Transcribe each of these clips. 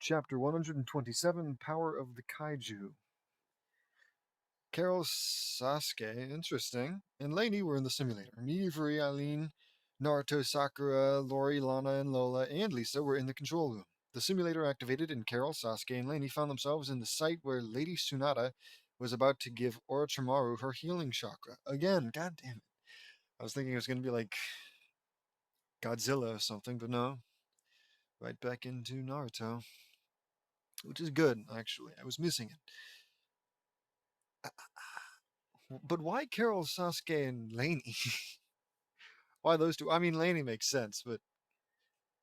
Chapter 127, Power of the Kaiju. Carol, Sasuke, interesting, and Lainey were in the simulator. Miivuri, Eileen, Naruto, Sakura, Lori, Lana, and Lola, and Lisa were in the control room. The simulator activated, and Carol, Sasuke, and Lainey found themselves in the site where Lady Tsunade was about to give Orochimaru her healing chakra. Again, god damn it. I was thinking it was going to be like Godzilla or something, but no. Right back into Naruto, which is good, actually. I was missing it. But why Carol, Sasuke, and Lainey? Why those two? I mean, Lainey makes sense, but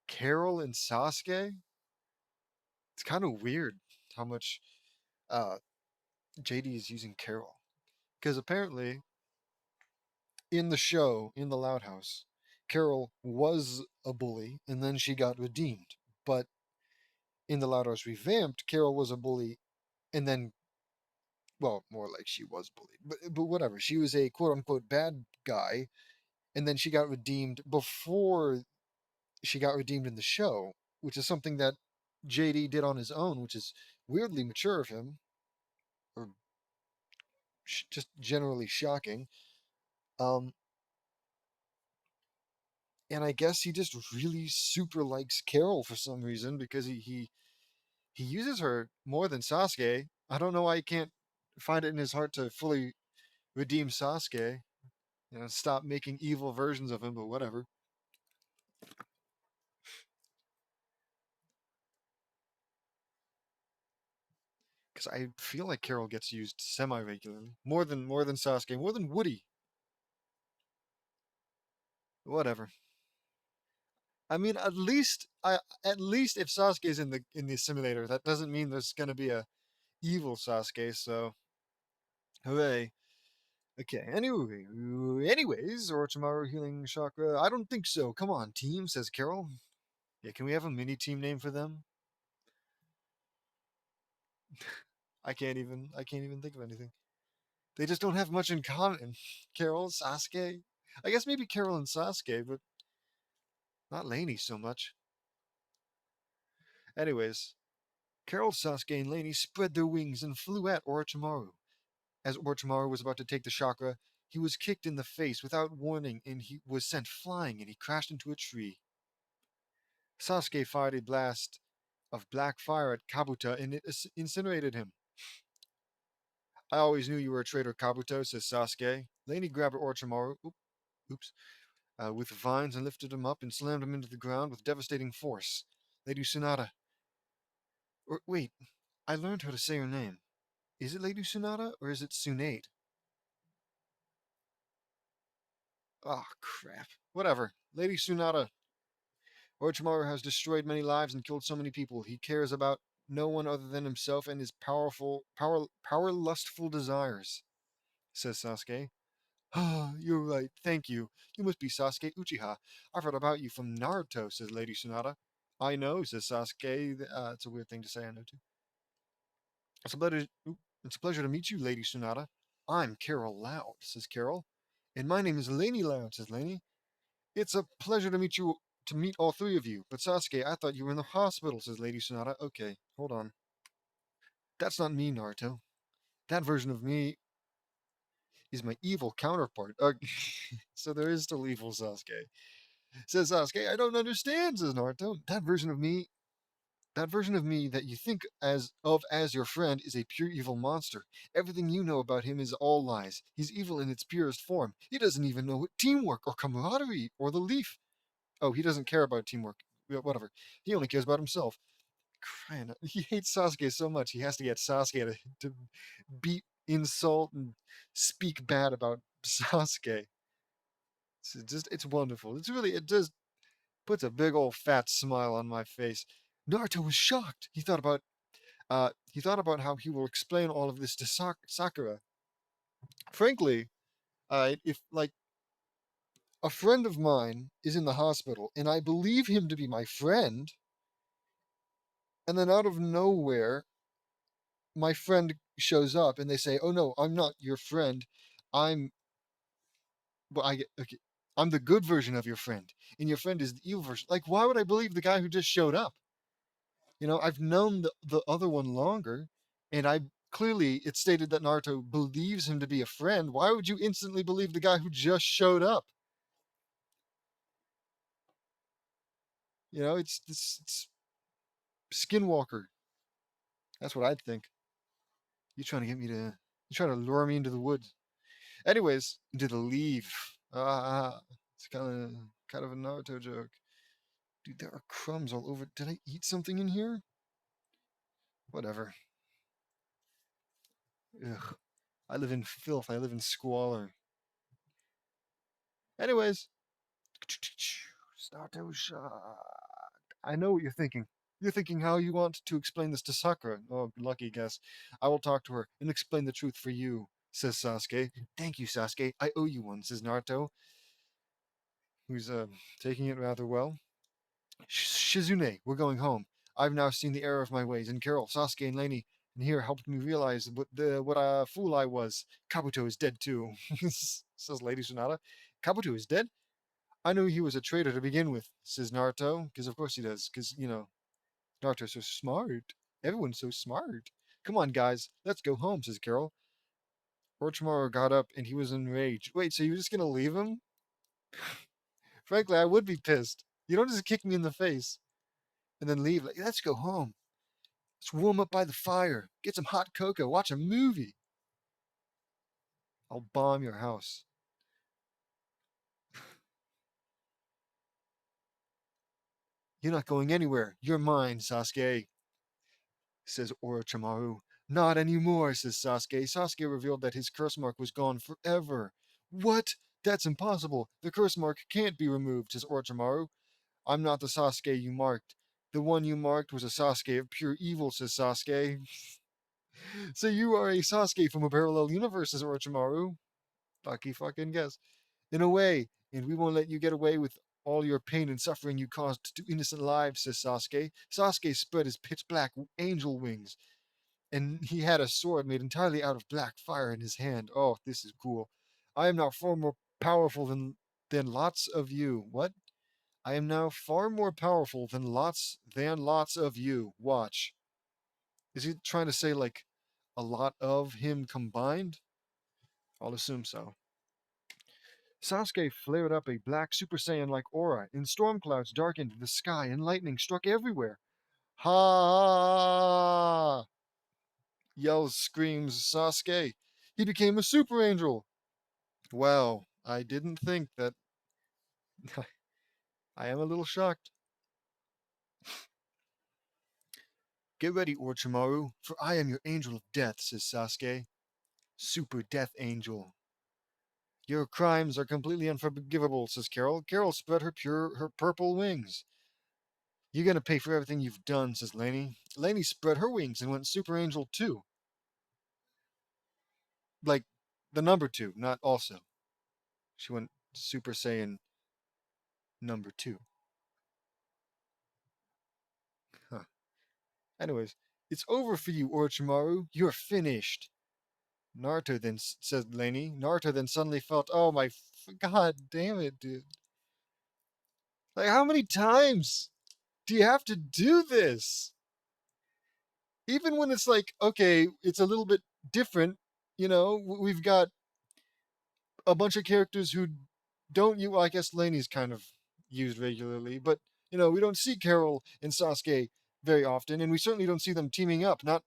Carol and Sasuke? It's kind of weird how much uh, JD is using Carol. Because apparently, in the show, in the Loud House, Carol was a bully and then she got redeemed. But in the Loud House Revamped, Carol was a bully and then, well, more like she was bullied. But whatever. She was a quote unquote bad guy and then she got redeemed before she got redeemed in the show, which is something that JD did on his own, which is weirdly mature of him, or just generally shocking. Um, and I guess he just really super likes Carol for some reason because he uses her more than Sasuke. I don't know why he can't find it in his heart to fully redeem Sasuke. Stop making evil versions of him, but whatever. Because I feel like Carol gets used semi regularly, more than Sasuke, more than Woody. Whatever. I mean, at least if Sasuke is in the simulator, that doesn't mean there's gonna be a evil Sasuke. So, hooray! Okay. Anyways, Orochimaru healing chakra. I don't think so. Come on, team, says Carol. Yeah, can we have a mini team name for them? I can't even think of anything. They just don't have much in common. Carol, Sasuke. I guess maybe Carol and Sasuke, but not Lainey so much. Anyways, Carol, Sasuke, and Lainey spread their wings and flew at Orochimaru. As Orochimaru was about to take the chakra, he was kicked in the face without warning and he was sent flying and he crashed into a tree. Sasuke fired a blast of black fire at Kabuto and it incinerated him. I always knew you were a traitor, Kabuto, says Sasuke. Lainey grabbed Orochimaru oops, with vines and lifted him up and slammed him into the ground with devastating force. Lady Tsunade. Or, wait, I learned how to say her name. Is it Lady Tsunade or is it Tsunade? Oh, crap. Whatever. Lady Tsunade. Orochimaru has destroyed many lives and killed so many people. He cares about no one other than himself and his power lustful desires, says Sasuke. Ah, you're right. Thank you. You must be Sasuke Uchiha. I've heard about you from Naruto, says Lady Tsunade. I know, says Sasuke. It's a weird thing to say, I know too. It's a pleasure. It's a pleasure to meet you, Lady Tsunade. I'm Carol Loud, says Carol. And my name is Lainey Loud, says Lainey. It's a pleasure to meet all three of you. But Sasuke, I thought you were in the hospital, says Lady Tsunade. Okay, hold on. That's not me, Naruto. That version of me is my evil counterpart. So there is still evil Sasuke. Says Sasuke, I don't understand, says Naruto. That version of me that you think as your friend is a pure evil monster. Everything you know about him is all lies. He's evil in its purest form. He doesn't even know what teamwork or camaraderie or the leaf. Oh, he doesn't care about teamwork. Whatever. He only cares about himself. Crying out. He hates Sasuke so much he has to get Sasuke to beat, insult, and speak bad about Sasuke. It's wonderful. It just puts a big old fat smile on my face. Naruto was shocked. He thought about how he will explain all of this to Sakura. Frankly, if like a friend of mine is in the hospital and I believe him to be my friend, and then out of nowhere my friend shows up and they say, "Oh no, I'm not your friend. I'm well, I get okay. I'm the good version of your friend, and your friend is the evil version." Like, why would I believe the guy who just showed up? I've known the other one longer, and I clearly it stated that Naruto believes him to be a friend. Why would you instantly believe the guy who just showed up? It's Skinwalker. That's what I'd think. You trying to lure me into the woods. Anyways, into the leave. It's kind of a Naruto joke. Dude, there are crumbs all over. Did I eat something in here? Whatever. Ugh. I live in filth. I live in squalor. Anyways, Naruto shot. I know what you're thinking. You're thinking how you want to explain this to Sakura. Oh, lucky guess. I will talk to her and explain the truth for you, says Sasuke. Thank you, Sasuke. I owe you one, says Naruto, who's taking it rather well. Shizune, we're going home. I've now seen the error of my ways, and Carol, Sasuke, and Lainey and here helped me realize what a fool I was. Kabuto is dead too, says Lady Sonata. Kabuto is dead? I knew he was a traitor to begin with, says Naruto, because of course he does, because, Naruto's so smart. Everyone's so smart. Come on, guys, let's go home, says Carol. Orochimaru got up and he was enraged. Wait, so you're just gonna leave him? Frankly, I would be pissed. You don't just kick me in the face and then leave. Like, let's go home. Let's warm up by the fire. Get some hot cocoa. Watch a movie. I'll bomb your house. You're not going anywhere. You're mine, Sasuke, says Orochimaru. Not anymore, says Sasuke. Sasuke revealed that his curse mark was gone forever. What? That's impossible. The curse mark can't be removed, says Orochimaru. I'm not the Sasuke you marked. The one you marked was a Sasuke of pure evil, says Sasuke. So you are a Sasuke from a parallel universe, says Orochimaru. Lucky fucking guess. In a way, and we won't let you get away with all your pain and suffering you caused to innocent lives, says Sasuke. Sasuke spread his pitch black angel wings, and he had a sword made entirely out of black fire in his hand. Oh, this is cool. I am now far more powerful than lots of you. What? I am now far more powerful than lots of you. Watch. Is he trying to say like a lot of him combined? I'll assume so. Sasuke flared up a black Super Saiyan like aura, and storm clouds darkened the sky, and lightning struck everywhere. Ha! Yells, screams Sasuke. He became a super angel. Well, I didn't think that. I am a little shocked. Get ready, Orochimaru, for I am your angel of death, says Sasuke. Super Death Angel. Your crimes are completely unforgivable, says Carol. Carol spread her purple wings. You're gonna pay for everything you've done, says Lainey. Lainey spread her wings and went Super Angel 2. Like the number 2, not also. She went Super Saiyan number 2. Huh. Anyways, it's over for you, Orochimaru. You're finished. Naruto then said Lainey. Naruto then suddenly felt, oh my god damn it, dude. Like, how many times do you have to do this? Even when it's like, okay, it's a little bit different, we've got a bunch of characters who don't you. Well, I guess Lainey's kind of used regularly, but we don't see Carol and Sasuke very often, and we certainly don't see them teaming up. Not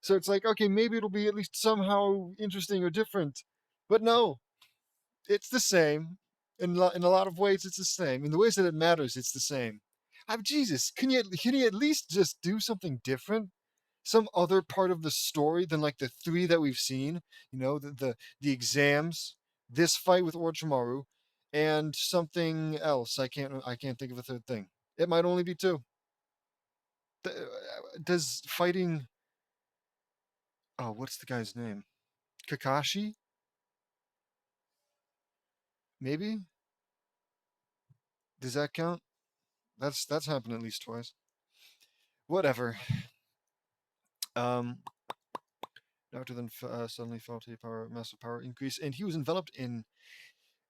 so it's like, okay, maybe it'll be at least somehow interesting or different, but no, it's the same. In a lot of ways, it's the same. In the ways that it matters, it's the same. Jesus, can you at least just do something different? Some other part of the story than like the three that we've seen. The exams, this fight with Orochimaru, and something else. I can't think of a third thing. It might only be two. Does fighting? Oh, what's the guy's name? Kakashi? Maybe. Does that count? That's happened at least twice. Whatever. Um, Naruto then suddenly felt a massive power increase, and he was enveloped in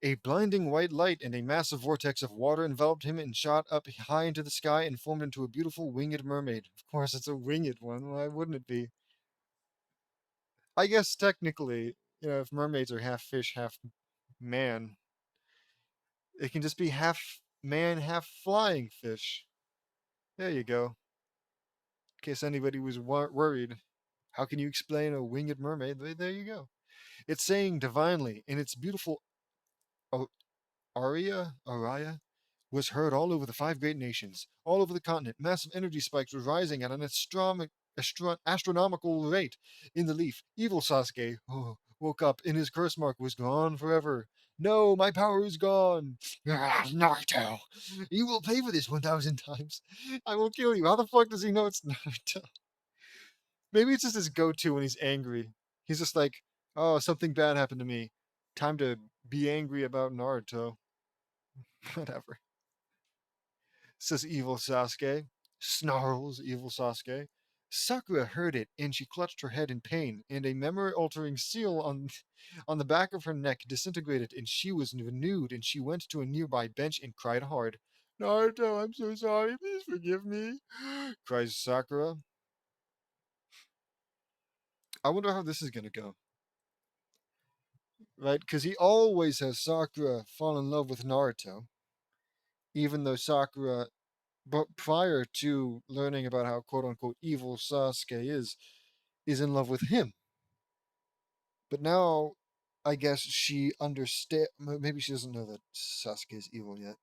A blinding white light and a massive vortex of water enveloped him and shot up high into the sky and formed into a beautiful winged mermaid. Of course, it's a winged one. Why wouldn't it be? I guess technically, if mermaids are half fish, half man, it can just be half man, half flying fish. There you go. In case anybody was worried. How can you explain a winged mermaid? There you go. It's saying divinely in its beautiful aria was heard all over the five great nations, all over the continent. Massive energy spikes were rising at an astronomical rate. In the leaf, evil Sasuke woke up, and his curse mark was gone forever. No, my power is gone. Naruto, you will pay for this 1,000 times. I will kill you. How the fuck does he know it's Naruto? Maybe it's just his go-to when he's angry. He's just like, oh, something bad happened to me. Time to be angry about Naruto. Whatever. Says evil Sasuke. Snarls evil Sasuke. Sakura heard it, and she clutched her head in pain, and a memory-altering seal on the back of her neck disintegrated, and she was renewed, and she went to a nearby bench and cried hard. Naruto, I'm so sorry. Please forgive me, cries Sakura. I wonder how this is going to go, right? Because he always has Sakura fall in love with Naruto, even though Sakura, but prior to learning about how quote unquote evil Sasuke is in love with him. But now, I guess she understand. Maybe she doesn't know that Sasuke is evil yet.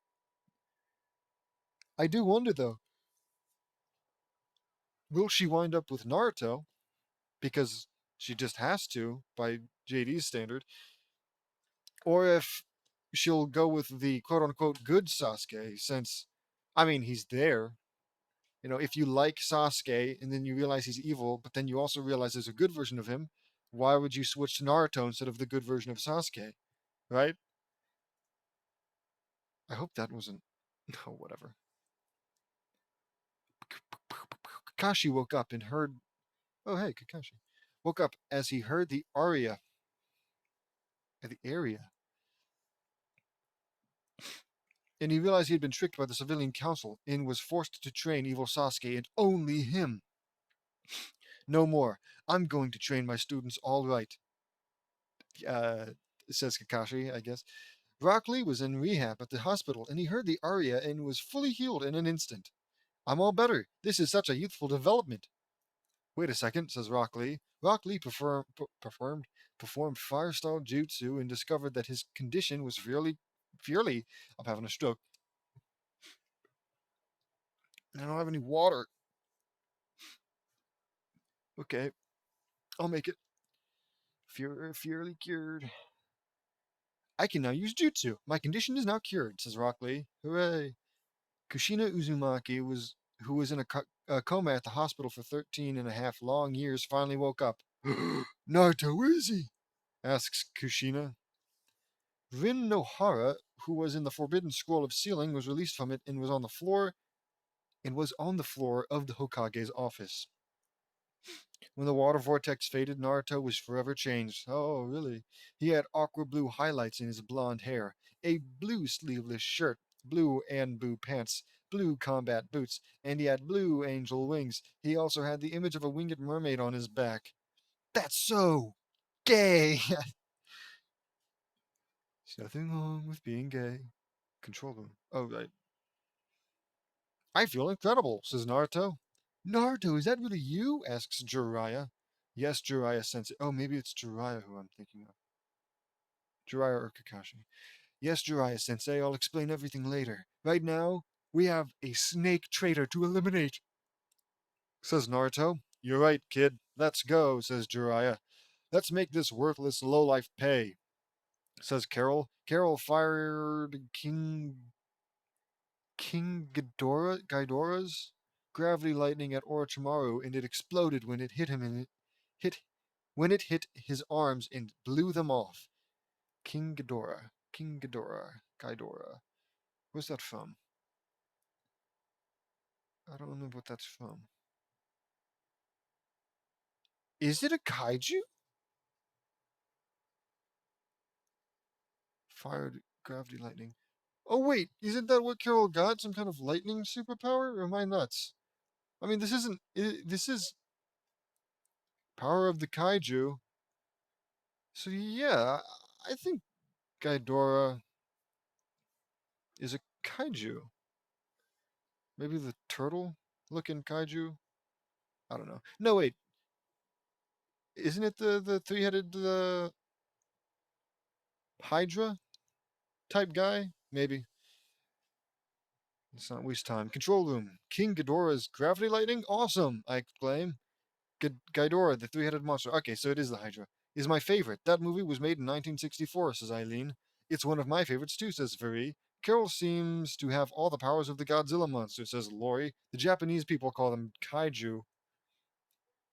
I do wonder though, will she wind up with Naruto because she just has to by JD's standard, or if she'll go with the quote unquote good Sasuke since, I mean, he's there. If you like Sasuke and then you realize he's evil, but then you also realize there's a good version of him, why would you switch to Naruto instead of the good version of Sasuke? Right? I hope that wasn't. No, whatever. Kakashi woke up and heard. Oh, hey, Kakashi. Woke up as he heard the aria. The area. And he realized he had been tricked by the civilian council and was forced to train evil Sasuke and only him. No more. I'm going to train my students all right. Uh, says Kakashi, I guess. Rock Lee was in rehab at the hospital, and he heard the aria and was fully healed in an instant. I'm all better. This is such a youthful development. Wait a second, says Rock Lee. Rock Lee performed fire-style jutsu and discovered that his condition was purely. I'm having a stroke. I don't have any water. Okay, I'll make it. Purely cured. I can now use jutsu. My condition is now cured, says Rock Lee. Hooray! Kushina Uzumaki who was in a coma at the hospital for 13 and a half long years, finally woke up. Naruto, where is he? Asks Kushina. Rin Nohara, who was in the Forbidden Scroll of Sealing, was released from it and was on the floor of the Hokage's office. When the water vortex faded, Naruto was forever changed. Oh, really? He had aqua blue highlights in his blonde hair, a blue sleeveless shirt, blue Anbu pants, blue combat boots, and he had blue angel wings. He also had the image of a winged mermaid on his back. That's so gay! There's nothing wrong with being gay. Control them. Oh, right. I feel incredible, says Naruto. Naruto, is that really you? Asks Jiraiya. Yes, Jiraiya sensei. Oh, maybe it's Jiraiya who I'm thinking of. Jiraiya or Kakashi. Yes, Jiraiya sensei, I'll explain everything later. Right now, we have a snake traitor to eliminate, says Naruto. You're right, kid. Let's go, says Jiraiya. Let's make this worthless lowlife pay, says Carol. Carol fired King Ghidorah's gravity lightning at Orochimaru, and it exploded when it hit him and hit when it hit his arms and blew them off. Ghidorah. Where's that from? I don't remember what that's from. Is it a kaiju? Fired Gravity lightning. Oh wait, isn't that what Carol got? Some kind of lightning superpower? Or am I nuts? I mean, this isn't. This is power of the kaiju. So yeah, I think Ghidorah is a kaiju. Maybe the turtle-looking kaiju. I don't know. No wait, isn't it the three-headed Hydra type guy? Maybe. Let's not waste time. Control room. King Ghidorah's gravity lightning? Awesome! I exclaim. Ghidorah, the three-headed monster. Okay, so it is the Hydra. Is my favorite. That movie was made in 1964, says Eileen. It's one of my favorites too, says Viri. Carol seems to have all the powers of the Godzilla monster, says Lori. The Japanese people call them kaiju.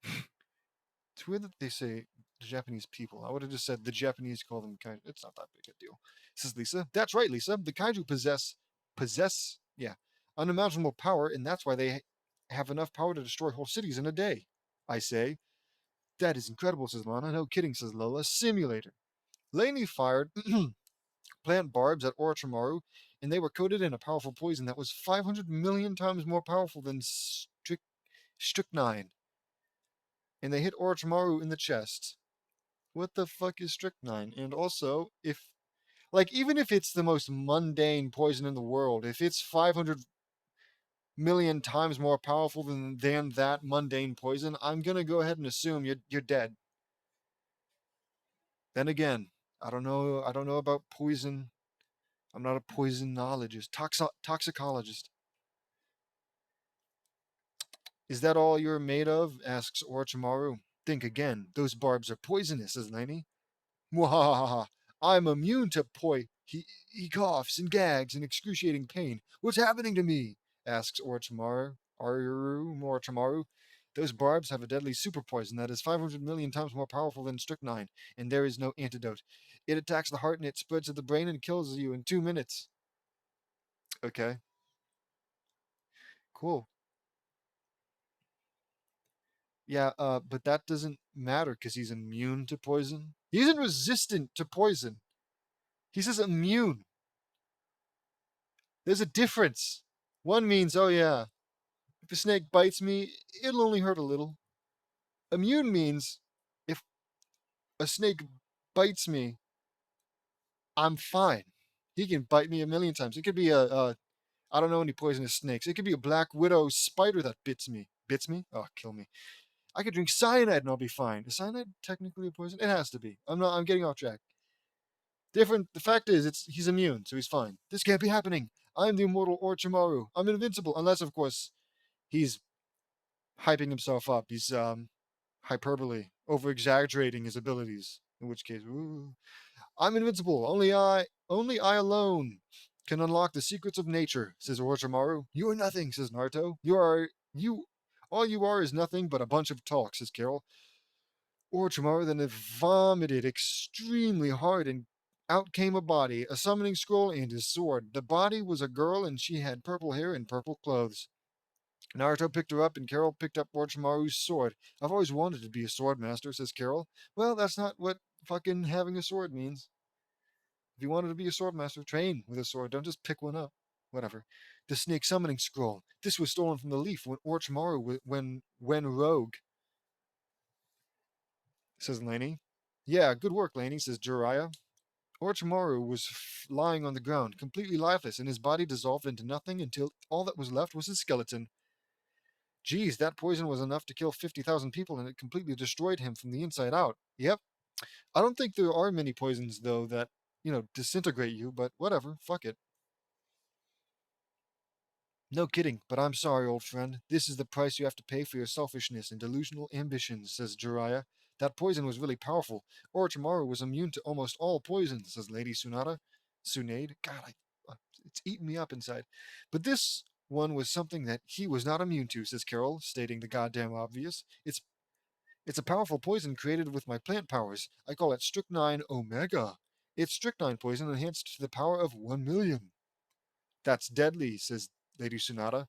It's weird that they say the Japanese people. I would have just said the Japanese call them kaiju. It's not that big a deal, says Lisa. That's right, Lisa. The kaiju possess unimaginable power, and that's why they have enough power to destroy whole cities in a day. I say. That is incredible, says Lana. No kidding, says Lola. Simulator. Laney fired plant barbs at Orochimaru, and they were coated in a powerful poison that was 500 million times more powerful than strychnine. And they hit Orochimaru in the chest. What the fuck is strychnine? And also, even if it's the most mundane poison in the world, if it's 500 million times more powerful than that mundane poison, I'm gonna go ahead and assume you're dead. Then again, I don't know about poison. I'm not a poisonologist, toxicologist. Is that all you're made of? Asks Orochimaru. Think again. Those barbs are poisonous, says Laney. Mwahaha. I'm immune to he coughs and gags in excruciating pain. What's happening to me? Asks Orochimaru. Those barbs have a deadly super poison that is 500 million times more powerful than strychnine, and there is no antidote. It attacks the heart and it spreads to the brain and kills you in 2 minutes. Okay, cool. Yeah, but that doesn't matter because he's immune to poison. He isn't resistant to poison. He says immune. There's a difference. One means, oh yeah, if a snake bites me, it'll only hurt a little. Immune means if a snake bites me, I'm fine. He can bite me a million times. It could be I don't know any poisonous snakes. It could be a black widow spider that bits me. Bits me? Oh, kill me. I could drink cyanide and I'll be fine. Is cyanide technically a poison? It has to be. I'm getting off track. Different. The fact is, he's immune, so he's fine. This can't be happening. I'm the immortal Orochimaru. I'm invincible, unless of course he's hyping himself up. He's hyperbole, over exaggerating his abilities. In which case, ooh, I'm invincible. Only I alone can unlock the secrets of nature, says Orochimaru. You are nothing, says Naruto. All you are is nothing but a bunch of talk, says Carol. Orochimaru then vomited extremely hard and out came a body, a summoning scroll, and his sword. The body was a girl and she had purple hair and purple clothes. Naruto picked her up and Carol picked up Orochimaru's sword. I've always wanted to be a sword master, says Carol. Well, that's not what fucking having a sword means. If you wanted to be a sword master, train with a sword. Don't just pick one up. Whatever. The snake summoning scroll. This was stolen from the leaf when Orochimaru when rogue, says Laney. Yeah, good work, Laney, says Jiraiya. Orochimaru was lying on the ground, completely lifeless, and his body dissolved into nothing until all that was left was his skeleton. Geez, that poison was enough to kill 50,000 people, and it completely destroyed him from the inside out. Yep. I don't think there are many poisons, though, that, disintegrate you, but whatever. Fuck it. No kidding, but I'm sorry, old friend. This is the price you have to pay for your selfishness and delusional ambitions, says Jiraiya. That poison was really powerful. Orochimaru was immune to almost all poisons, says Lady Tsunade. Tsunade? God, it's eating me up inside. But this one was something that he was not immune to, says Carol, stating the goddamn obvious. It's a powerful poison created with my plant powers. I call it Strychnine Omega. It's strychnine poison enhanced to the power of 1,000,000. That's deadly, says Lady Tsunade.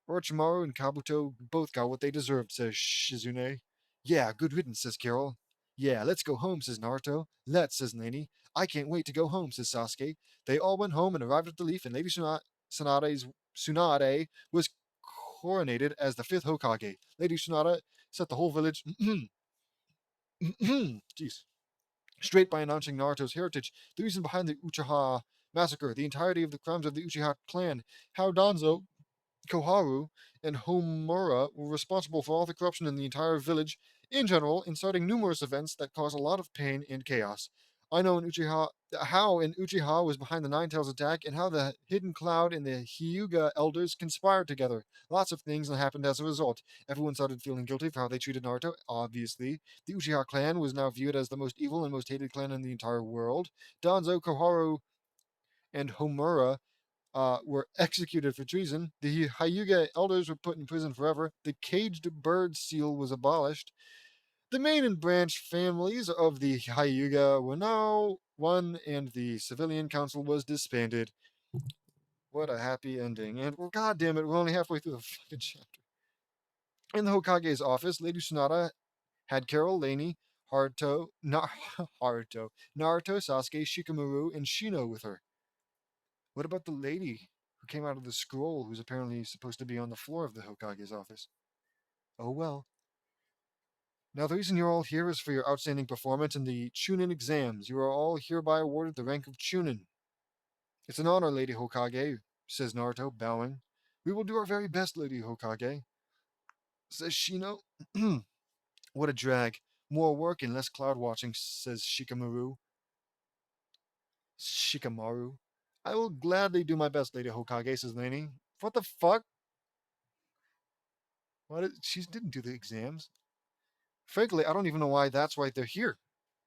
Orochimaru and Kabuto both got what they deserved, says Shizune. Yeah, good riddance, says Carol. Yeah, let's go home, says Naruto. Let's, says Lainey. I can't wait to go home, says Sasuke. They all went home and arrived at the Leaf, and Lady Tsunade was coronated as the fifth Hokage. Lady Tsunade set the whole village jeez, straight by announcing Naruto's heritage, the reason behind the Uchiha massacre, the entirety of the crimes of the Uchiha clan, how Danzo, Koharu, and Homura were responsible for all the corruption in the entire village in general, inciting numerous events that cause a lot of pain and chaos. I know how an Uchiha was behind the Nine Tails attack, and how the Hidden Cloud and the Hyuga elders conspired together. Lots of things happened as a result. Everyone started feeling guilty for how they treated Naruto, obviously. The Uchiha clan was now viewed as the most evil and most hated clan in the entire world. Danzo, Koharu, and Homura were executed for treason. The Hyuga elders were put in prison forever. The caged bird seal was abolished. The main and branch families of the Hyuga were now one, and the civilian council was disbanded. What a happy ending. And, well, God damn it, we're only halfway through the fucking chapter. In the Hokage's office, Lady Tsunade had Carol, Lainey, Naruto, Sasuke, Shikamaru, and Shino with her. What about the lady who came out of the scroll, who's apparently supposed to be on the floor of the Hokage's office? Oh well. Now, the reason you're all here is for your outstanding performance in the Chunin exams. You are all hereby awarded the rank of Chunin. It's an honor, Lady Hokage, says Naruto, bowing. We will do our very best, Lady Hokage, says Shino. What a drag. More work and less cloud watching, says Shikamaru. I will gladly do my best, Lady Hokage, says Lainey. What the fuck? She didn't do the exams. Frankly, I don't even know why that's why they're here.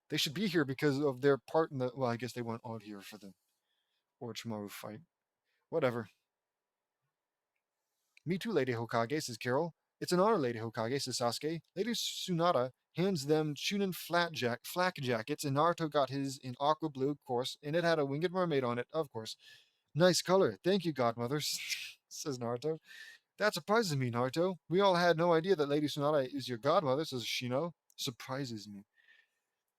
They should be here because of their part in the. Well, I guess they weren't all here for the Orochimaru fight. Whatever. Me too, Lady Hokage, says Carol. It's an honor, Lady Hokage, says Sasuke. Lady Tsunade hands them Chunin flak jackets, and Naruto got his in aqua blue, of course, and it had a winged mermaid on it, of course. Nice color. Thank you, godmother, says Naruto. That surprises me, Naruto. We all had no idea that Lady Tsunade is your godmother, says Shino. Surprises me.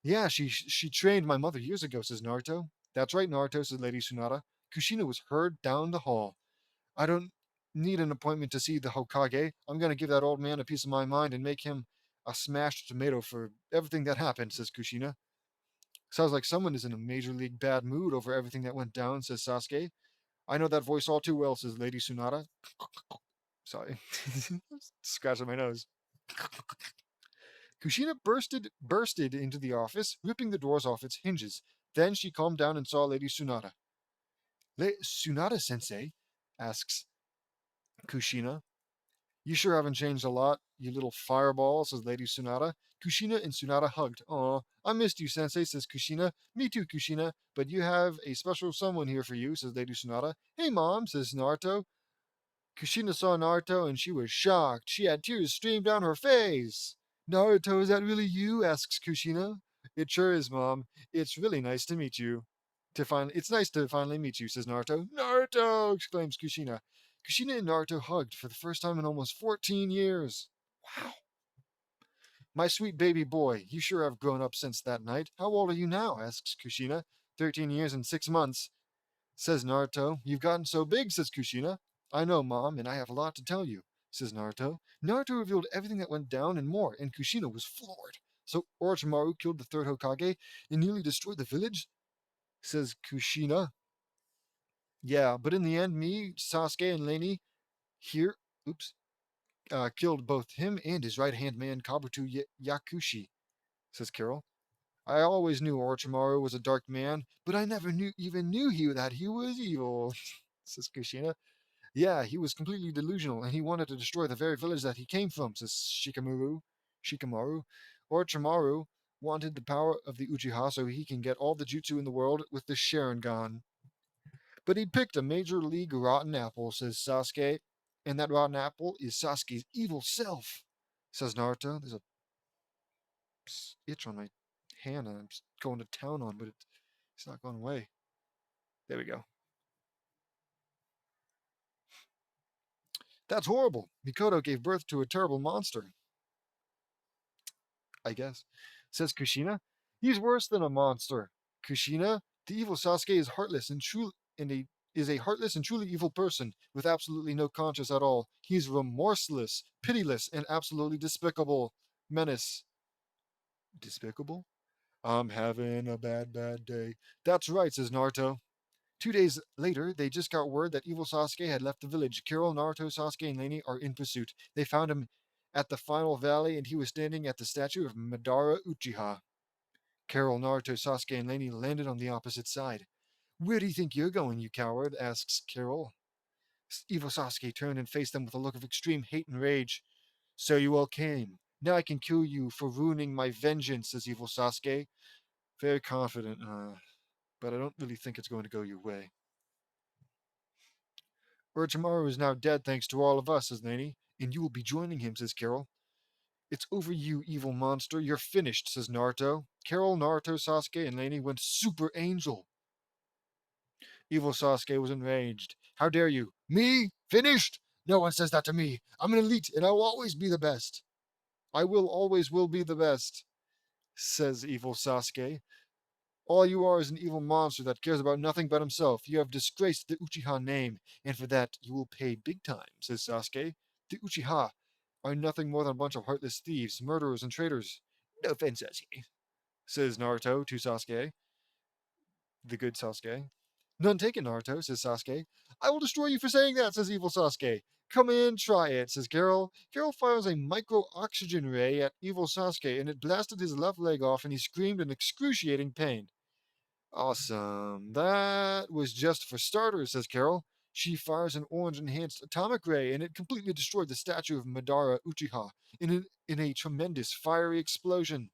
Yeah, she trained my mother years ago, says Naruto. That's right, Naruto, says Lady Tsunade. Kushina was heard down the hall. I don't need an appointment to see the Hokage. I'm going to give that old man a piece of my mind and make him a smashed tomato for everything that happened, says Kushina. Sounds like someone is in a major league bad mood over everything that went down, says Sasuke. I know that voice all too well, says Lady Tsunade. Sorry. Scratching my nose. Kushina bursted into the office, ripping the doors off its hinges. Then she calmed down and saw Lady Tsunade. Tsunade sensei? Asks Kushina. You sure haven't changed a lot, you little fireball, says Lady Tsunade. Kushina and Tsunade hugged. Aw, I missed you, Sensei, says Kushina. Me too, Kushina, but you have a special someone here for you, says Lady Tsunade. Hey, Mom, says Naruto. Kushina saw Naruto and she was shocked. She had tears stream down her face. Naruto, is that really you? Asks Kushina. It sure is, Mom. It's really nice to meet you. It's nice to finally meet you, says Naruto. Naruto! Exclaims Kushina. Kushina and Naruto hugged for the first time in almost 14 years. Wow. My sweet baby boy, you sure have grown up since that night. How old are you now? Asks Kushina. 13 years and 6 months. Says Naruto. You've gotten so big, says Kushina. I know, Mom, and I have a lot to tell you, says Naruto. Naruto revealed everything that went down and more, and Kushina was floored. So Orochimaru killed the third Hokage and nearly destroyed the village? Says Kushina. Yeah, but in the end, me, Sasuke, and Lainey here, oops, killed both him and his right-hand man, Kabuto Yakushi, says Carol. I always knew Orochimaru was a dark man, but I never knew that he was evil, says Kushina. Yeah, he was completely delusional, and he wanted to destroy the very village that he came from, says Shikamaru. Orochimaru wanted the power of the Uchiha so he can get all the jutsu in the world with the Sharingan. But he picked a major league rotten apple, says Sasuke, and that rotten apple is Sasuke's evil self, says Naruto. There's a itch on my hand and I'm just going to town on, but it's not going away. There we go. That's horrible. Mikoto gave birth to a terrible monster. I guess. says Kushina. He's worse than a monster. Kushina, the evil Sasuke is heartless and true and a is a heartless and truly evil person with absolutely no conscience at all. He's remorseless, pitiless, and absolutely despicable. Menace. Despicable? I'm having a bad day. That's right, says Naruto. 2 days later, they just got word that evil Sasuke had left the village. Kirill, Naruto, Sasuke, and Lainey are in pursuit. They found him at the final valley, and he was standing at the statue of Madara Uchiha. Kirill, Naruto, Sasuke, and Lainey landed on the opposite side. Where do you think you're going, you coward? Asks Kirill. Evil Sasuke turned and faced them with a look of extreme hate and rage. So you all came. Now I can kill you for ruining my vengeance, says evil Sasuke. Very confident, but I don't really think it's going to go your way. Orochimaru is now dead thanks to all of us, says Lainey. And you will be joining him, says Carol. It's over, you evil monster. You're finished, says Naruto. Carol, Naruto, Sasuke, and Lainey went Super Angel. Evil Sasuke was enraged. How dare you? Me? Finished? No one says that to me. I'm an elite, and I will always be the best. I will always will be the best, says evil Sasuke. All you are is an evil monster that cares about nothing but himself. You have disgraced the Uchiha name, and for that you will pay big time, says Sasuke. The Uchiha are nothing more than a bunch of heartless thieves, murderers, and traitors. No offense, Sasuke, says Naruto to Sasuke, the good Sasuke. None taken, Naruto, says Sasuke. I will destroy you for saying that, says evil Sasuke. Come in, try it, says Carol. Carol fires a micro-oxygen ray at evil Sasuke, and it blasted his left leg off, and he screamed in excruciating pain. Awesome. That was just for starters, says Carol. She fires an orange-enhanced atomic ray, and it completely destroyed the statue of Madara Uchiha in a tremendous fiery explosion.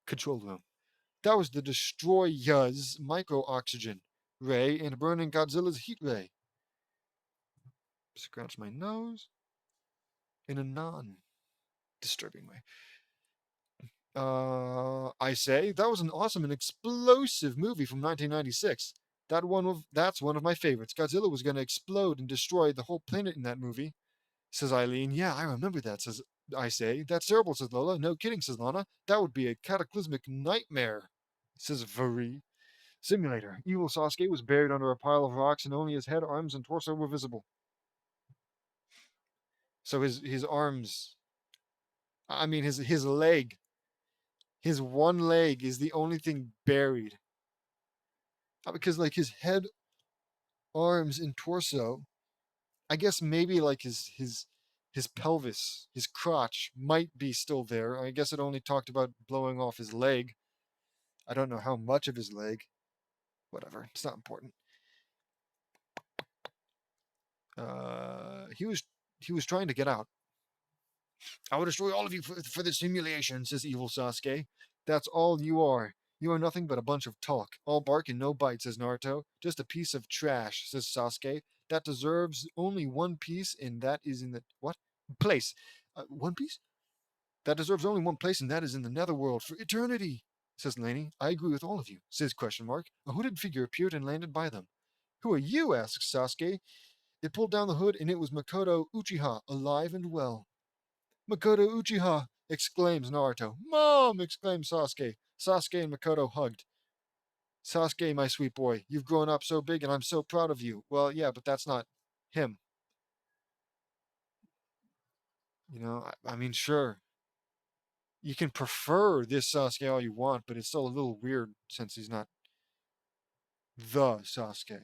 Control room. That was the Destroyer's micro-oxygen ray and burning Godzilla's heat ray. Scratch my nose in a non-disturbing way. I say that was an awesome and explosive movie from 1996. That's one of my favorites. Godzilla was going to explode and destroy the whole planet in that movie, says Eileen. Yeah, I remember that, says I say. That's terrible, says Lola. No kidding, says Lana. That would be a cataclysmic nightmare, says Vuri. Simulator. Evil Sasuke was buried under a pile of rocks, and only his head, arms, and torso were visible. So his arms, I mean his leg, his one leg is the only thing buried. Because like his head, arms, and torso, I guess maybe like his pelvis, his crotch might be still there. I guess it only talked about blowing off his leg. I don't know how much of his leg. Whatever, it's not important. He was trying to get out. I will destroy all of you for this humiliation, says evil Sasuke. That's all you are. You are nothing but a bunch of talk. All bark and no bite, says Naruto. Just a piece of trash, says Sasuke. That deserves only one piece, and that is in the what? Place. One piece? That deserves only one place, and that is in the netherworld for eternity, says Lainey. I agree with all of you, says question mark. A hooded figure appeared and landed by them. Who are you? asks Sasuke. It pulled down the hood, and it was Makoto Uchiha, alive and well. Makoto Uchiha! Exclaims Naruto. Mom! Exclaims Sasuke. Sasuke and Makoto hugged. Sasuke, my sweet boy, you've grown up so big and I'm so proud of you. Well, yeah, but that's not him. I mean, sure, you can prefer this Sasuke all you want, but it's still a little weird since he's not the Sasuke.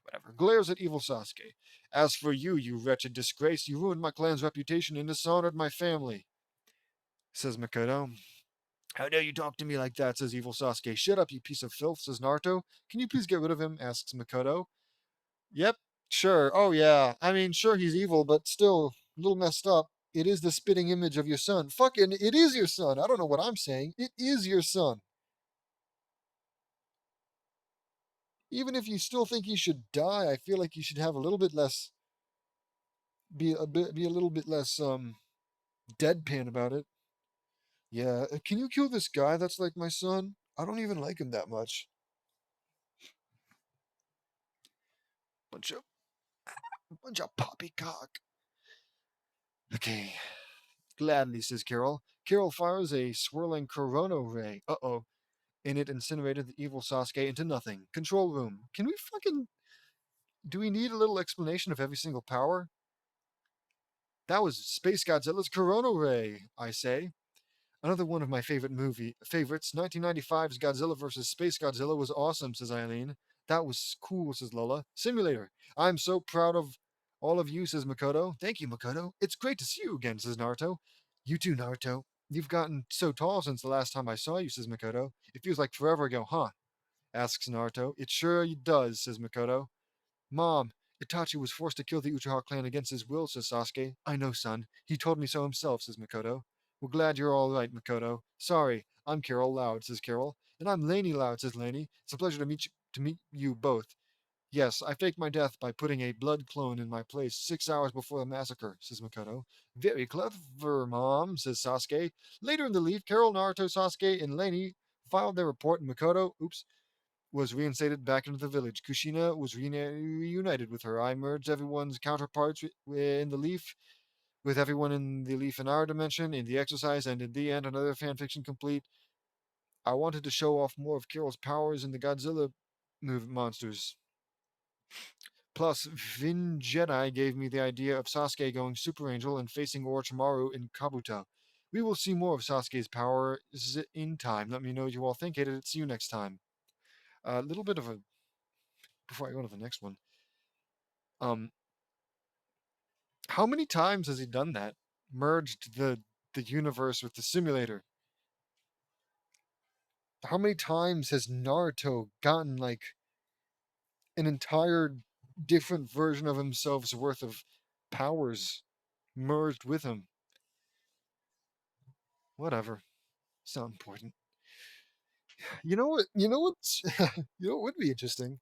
Whatever. Glares at evil Sasuke. As for you, you wretched disgrace, you ruined my clan's reputation and dishonored my family, says Makoto. How dare you talk to me like that, says evil Sasuke. Shut up, you piece of filth, says Naruto. Can you please get rid of him, asks Makoto. Yep, sure. Oh, yeah. I mean, sure, he's evil, but still a little messed up. It is the spitting image of your son. Fucking, it is your son. I don't know what I'm saying. It is your son. Even if you still think he should die, I feel like you should have a little bit less, be a little bit less, deadpan about it. Yeah, can you kill this guy that's like my son? I don't even like him that much. Bunch of Bunch of poppycock. Okay. Gladly, says Carol. Carol fires a swirling Corona ray. Uh-oh. And it incinerated the evil Sasuke into nothing. Control room. Can we fucking... Do we need a little explanation of every single power? That was Space Godzilla's Corona ray, I say. Another one of my favorites, 1995's Godzilla vs. Space Godzilla was awesome, says Eileen. That was cool, says Lola. Simulator. I'm so proud of all of you, says Makoto. Thank you, Makoto. It's great to see you again, says Naruto. You too, Naruto. You've gotten so tall since the last time I saw you, says Makoto. It feels like forever ago, huh? Asks Naruto. It sure does, says Makoto. Mom, Itachi was forced to kill the Uchiha clan against his will, says Sasuke. I know, son. He told me so himself, says Makoto. We're glad you're all right, Makoto. Sorry, I'm Carol Loud, says Carol. And I'm Laney Loud, says Laney. It's a pleasure to meet you both. Yes, I faked my death by putting a blood clone in my place 6 hours before the massacre, says Makoto. Very clever, Mom, says Sasuke. Later in the leaf, Carol, Naruto, Sasuke, and Laney filed their report, and Makoto, was reinstated back into the village. Kushina was reunited with her. I merged everyone's counterparts in the Leaf with everyone in the Leaf in our dimension, in the exercise, and in the end, another fanfiction complete. I wanted to show off more of Carol's powers in the Godzilla monsters. Plus, Vin Jedi gave me the idea of Sasuke going Super Angel and facing Orochimaru in Kabuto. We will see more of Sasuke's powers in time. Let me know what you all think. Hated it. See you next time. A little bit of a before I go to the next one. Um, how many times has he done that? Merged the universe with the simulator. How many times has Naruto gotten like an entire different version of himself's worth of powers merged with him? Whatever. It's not important. You know what? You know what's you know what would be interesting?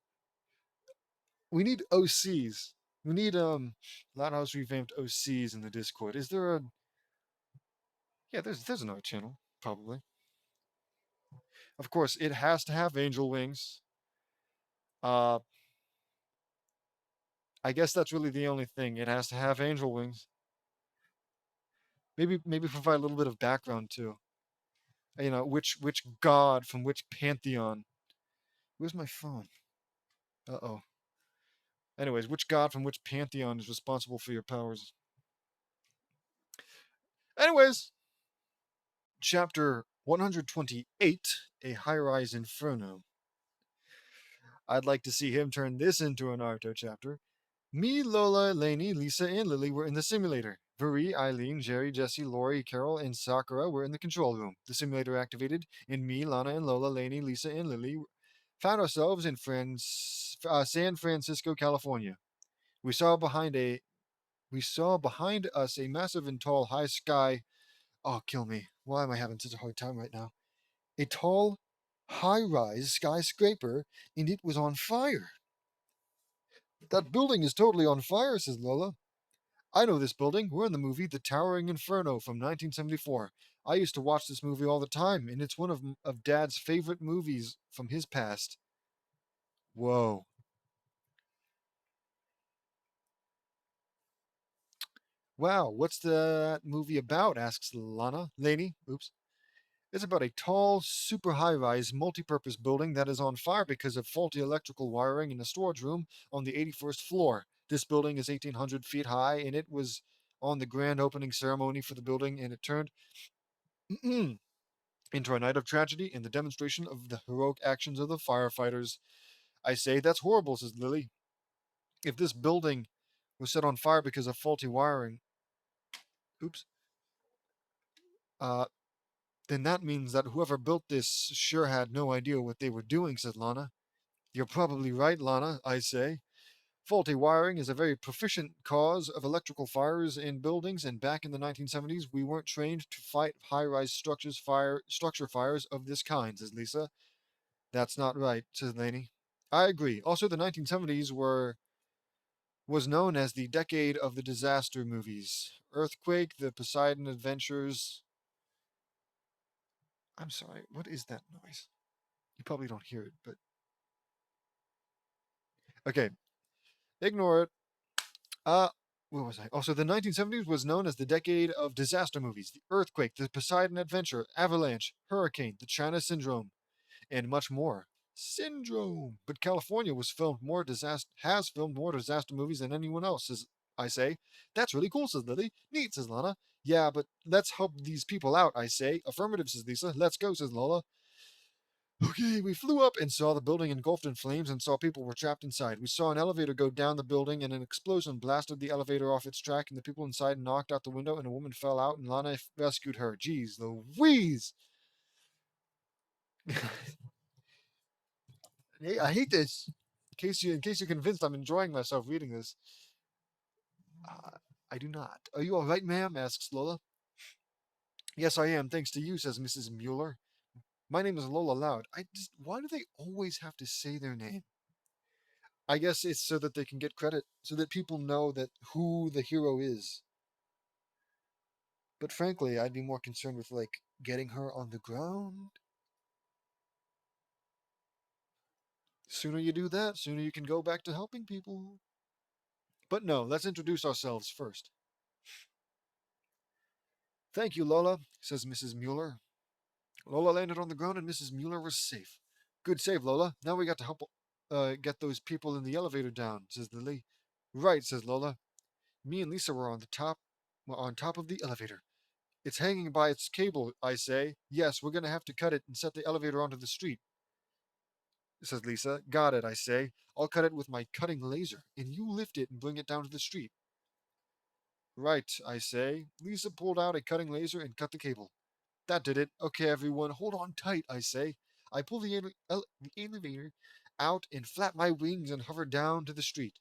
We need OCs. We need Loudhouse Revamped OCs in the Discord. Is there a yeah, there's another channel, probably. Of course, it has to have angel wings. Uh, I guess that's really the only thing. It has to have angel wings. Maybe provide a little bit of background too. You know, which god from which pantheon? Where's my phone? Uh-oh. Anyways, which god from which pantheon is responsible for your powers? Anyways, chapter 128, A High-Rise Inferno. I'd like to see him turn this into an Naruto chapter. Me, Lola, Lainey, Lisa, and Lily were in the simulator. Marie, Eileen, Jerry, Jesse, Lori, Carol, and Sakura were in the control room. The simulator activated, and me, Lana, and Lola, Lainey, Lisa, and Lily found ourselves in San Francisco, California. We saw behind us a massive and tall high sky. Oh, kill me. Why am I having such a hard time right now? A tall, high-rise skyscraper, and it was on fire. That building is totally on fire, says Lola. I know this building. We're in the movie The Towering Inferno from 1974. I used to watch this movie all the time, and it's one of Dad's favorite movies from his past. Whoa. Wow, what's that movie about? Asks Lana. Laney. Oops. It's about a tall, super high rise, multi purpose building that is on fire because of faulty electrical wiring in a storage room on the 81st floor. This building is 1,800 feet high, and it was on the grand opening ceremony for the building, and it turned into a night of tragedy and the demonstration of the heroic actions of the firefighters. I say that's horrible, says Lily. If this building was set on fire because of faulty wiring, oops, uh, then that means that whoever built this sure had no idea what they were doing, said Lana. You're probably right, Lana, I say. Faulty wiring is a very proficient cause of electrical fires in buildings, and back in the 1970s, we weren't trained to fight high-rise structure fires of this kind, says Lisa. That's not right, says Laney. I agree. Also, the 1970s was known as the decade of the disaster movies. Earthquake, The Poseidon Adventures. I'm sorry, what is that noise? You probably don't hear it, but okay, ignore it. Where was I? Also, the 1970s was known as the decade of disaster movies: the earthquake, the Poseidon Adventure, Avalanche, Hurricane, the China Syndrome, and much more. Syndrome. But California has filmed more disaster movies than anyone else, says I say. That's really cool, says Lily. Neat, says Lana. Yeah, but let's help these people out, I say. Affirmative, says Lisa. Let's go, says Lola. Okay, we flew up and saw the building engulfed in flames and saw people were trapped inside. We saw an elevator go down the building and an explosion blasted the elevator off its track and the people inside knocked out the window and a woman fell out and Lana rescued her. Jeez Louise! Hey, I hate this. In case you're convinced I'm enjoying myself reading this. Uh, I do not. Are you all right, ma'am? Asks Lola. Yes, I am. Thanks to you, says Mrs. Mueller. My name is Lola Loud. Why do they always have to say their name? I guess it's so that they can get credit, so that people know that who the hero is. But frankly, I'd be more concerned with like getting her on the ground. Sooner you do that, sooner you can go back to helping people. But no, let's introduce ourselves first. Thank you, Lola, says Mrs. Mueller. Lola landed on the ground and Mrs. Mueller was safe. Good save, Lola. Now we got to help get those people in the elevator down, says Lily. Right, says Lola. Me and Lisa were on top of the elevator. It's hanging by its cable, I say. Yes, we're going to have to cut it and set the elevator onto the street, says Lisa. Got it, I say. I'll cut it with my cutting laser, and you lift it and bring it down to the street. Right, I say. Lisa pulled out a cutting laser and cut the cable. That did it. Okay, everyone, hold on tight, I say. I pull the elevator out and flap my wings and hover down to the street.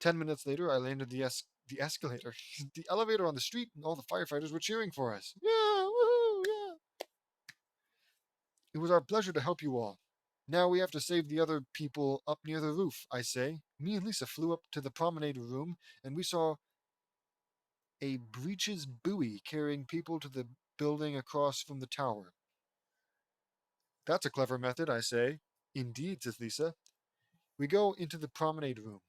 10 minutes later, I landed the escalator, the elevator on the street, and all the firefighters were cheering for us. Yeah, woohoo, yeah. It was our pleasure to help you all. Now we have to save the other people up near the roof, I say. Me and Lisa flew up to the promenade room, and we saw a breeches buoy carrying people to the building across from the tower. That's a clever method, I say. Indeed, says Lisa. We go into the promenade room.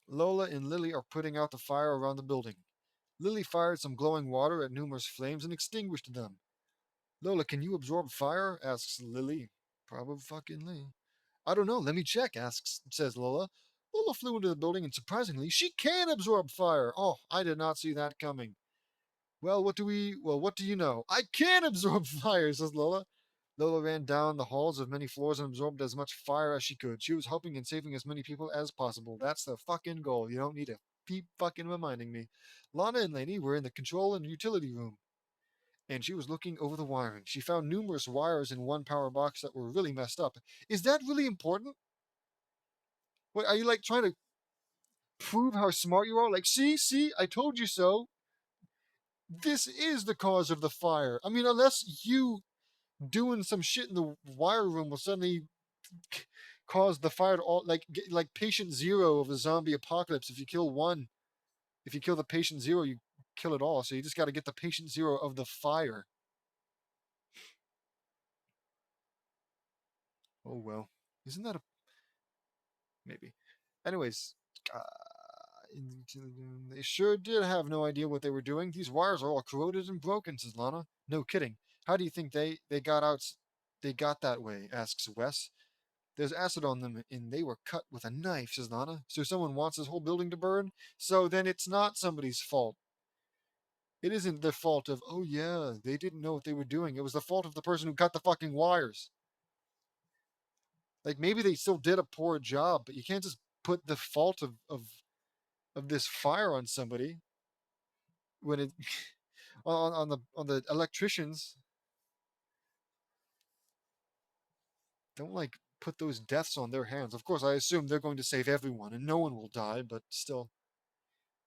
Lola and Lily are putting out the fire around the building. Lily fired some glowing water at numerous flames and extinguished them. Lola, can you absorb fire? Asks Lily. Probably fucking Lee. I don't know. Let me check, says Lola. Lola flew into the building and surprisingly, she can absorb fire. Oh, I did not see that coming. What do you know? I can absorb fire, says Lola. Lola ran down the halls of many floors and absorbed as much fire as she could. She was helping and saving as many people as possible. That's the fucking goal. You don't need to keep fucking reminding me. Lana and Lainey were in the control and utility room, and she was looking over the wiring. She found numerous wires in one power box that were really messed up. Is that really important? What, are you like trying to prove how smart you are? Like, see, I told you so. This is the cause of the fire. I mean, unless you doing some shit in the wire room will suddenly cause the fire to all like patient zero of a zombie apocalypse. If you kill the patient zero, you kill it all. So you just got to get the patient zero of the fire. Oh well, isn't that a maybe? Anyways, uh, they sure did have no idea what they were doing. These wires are all corroded and broken, says Lana. No kidding. How do you think they got out? They got that way? Asks Wes. There's acid on them, and they were cut with a knife, says Lana. So someone wants this whole building to burn? So then it's not somebody's fault. It isn't the fault of, oh yeah, they didn't know what they were doing. It was the fault of the person who cut the fucking wires. Like maybe they still did a poor job, but you can't just put the fault of this fire on somebody when it on the electricians. Don't like put those deaths on their hands. Of course, I assume they're going to save everyone and no one will die, but still.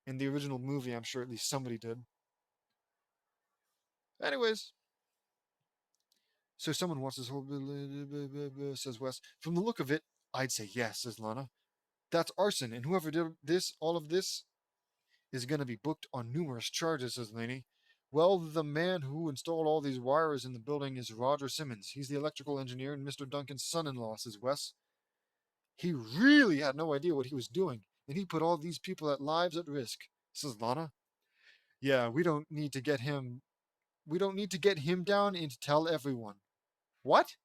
In the original movie, I'm sure at least somebody did. Anyways, so someone wants this whole says Wes. From the look of it, I'd say yes, says Lana. That's arson, and whoever did all of this, is going to be booked on numerous charges, says Laney. Well, the man who installed all these wires in the building is Roger Simmons. He's the electrical engineer and Mr. Duncan's son-in-law, says Wes. He really had no idea what he was doing. and he put all these people at lives at risk, says Lana. Yeah, we don't need to get him down and tell everyone. What?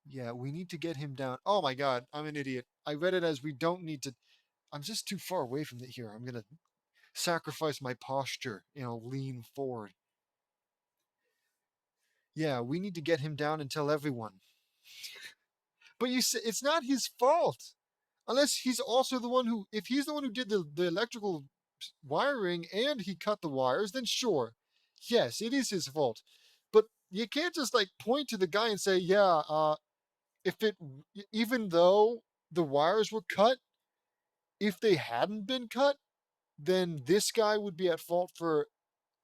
Yeah, we need to get him down. Oh my god, I'm an idiot. I read it as we don't need to. I'm just too far away from it here. I'm gonna sacrifice my posture and I'll lean forward. Yeah, we need to get him down and tell everyone. But you say it's not his fault. Unless he's also the one who, if he's the one who did the electrical wiring and he cut the wires, then sure. Yes, it is his fault. But you can't just like point to the guy and say, yeah, if it, even though the wires were cut, if they hadn't been cut, then this guy would be at fault for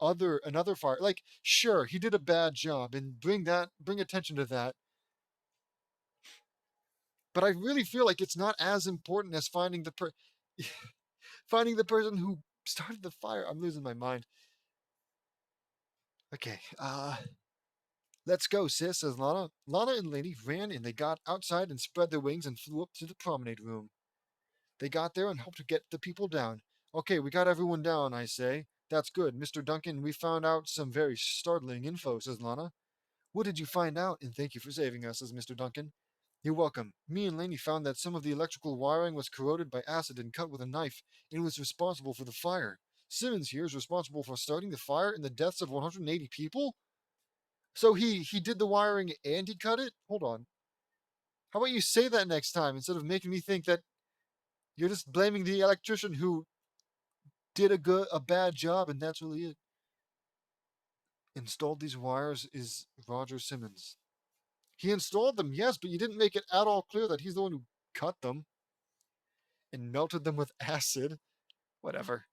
another fire. Like, sure, he did a bad job, and bring attention to that. But I really feel like it's not as important as finding the person who started the fire. I'm losing my mind. Okay, let's go, sis, says Lana. Lana and Lady ran and they got outside and spread their wings and flew up to the promenade room. They got there and helped to get the people down. Okay, we got everyone down, I say. That's good. Mr. Duncan, we found out some very startling info, says Lana. What did you find out? And thank you for saving us, says Mr. Duncan. You're welcome. Me and Laney found that some of the electrical wiring was corroded by acid and cut with a knife, and was responsible for the fire. Simmons here is responsible for starting the fire and the deaths of 180 people? So he did the wiring and he cut it? Hold on. How about you say that next time instead of making me think that you're just blaming the electrician who did a bad job and that's really it. Installed these wires is Roger Simmons. He installed them, yes, but you didn't make it at all clear that he's the one who cut them and melted them with acid. Whatever.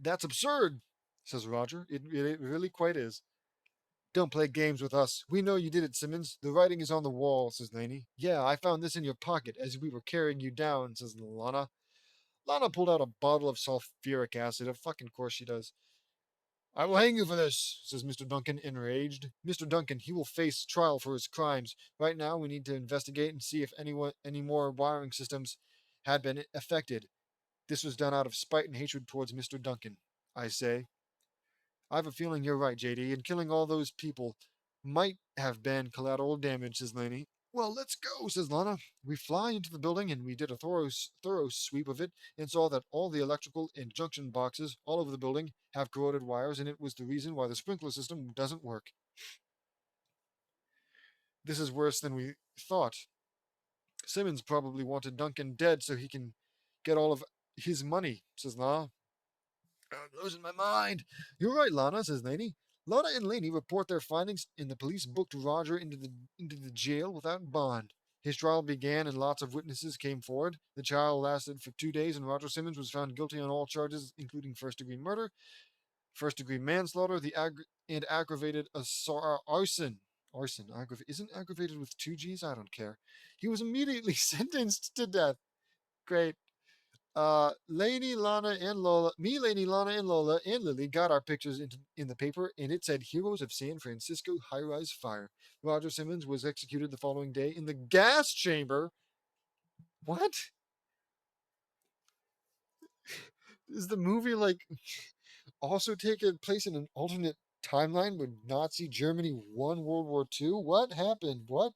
That's absurd, says Roger. It really quite is. Don't play games with us. We know you did it, Simmons. The writing is on the wall, says Laney. Yeah, I found this in your pocket as we were carrying you down, says Lana. Lana pulled out a bottle of sulfuric acid. Of fucking course she does. I will hang you for this, says Mr. Duncan, enraged. Mr. Duncan, he will face trial for his crimes. Right now, we need to investigate and see if any more wiring systems had been affected. This was done out of spite and hatred towards Mr. Duncan. I say, I have a feeling you're right, JD, and killing all those people might have been collateral damage, says Laney. Well, let's go, says Lana. We fly into the building and we did a thorough sweep of it and saw that all the electrical and junction boxes all over the building have corroded wires, and it was the reason why the sprinkler system doesn't work. This is worse than we thought. Simmons probably wanted Duncan dead so he can get all of his money, says Lana. I'm losing my mind. You're right, Lana, says Laney. Lana and Laney report their findings, and the police booked Roger into the jail without bond. His trial began, and lots of witnesses came forward. The trial lasted for 2 days, and Roger Simmons was found guilty on all charges, including first-degree murder, first-degree manslaughter, and aggravated arson. Arson, isn't aggravated with two G's? I don't care. He was immediately sentenced to death. Great. Lainey, Lana, and Lola, me, Lainey, Lana, and Lola, and Lily got our pictures in the paper, and it said Heroes of San Francisco High Rise Fire. Roger Simmons was executed the following day in the gas chamber. What? Is the movie like also taking place in an alternate timeline when Nazi Germany won World War II? What happened? What?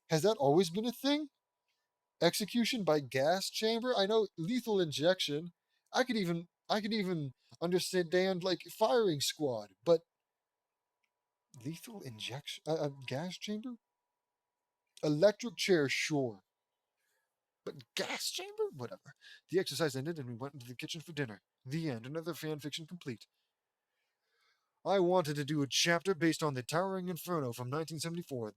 Has that always been a thing? Execution by gas chamber? I know lethal injection. I could even understand like firing squad, but lethal injection, gas chamber, electric chair, sure, but gas chamber, whatever. The exercise ended, and we went into the kitchen for dinner. The end. Another fan fiction complete. I wanted to do a chapter based on the Towering Inferno from 1974.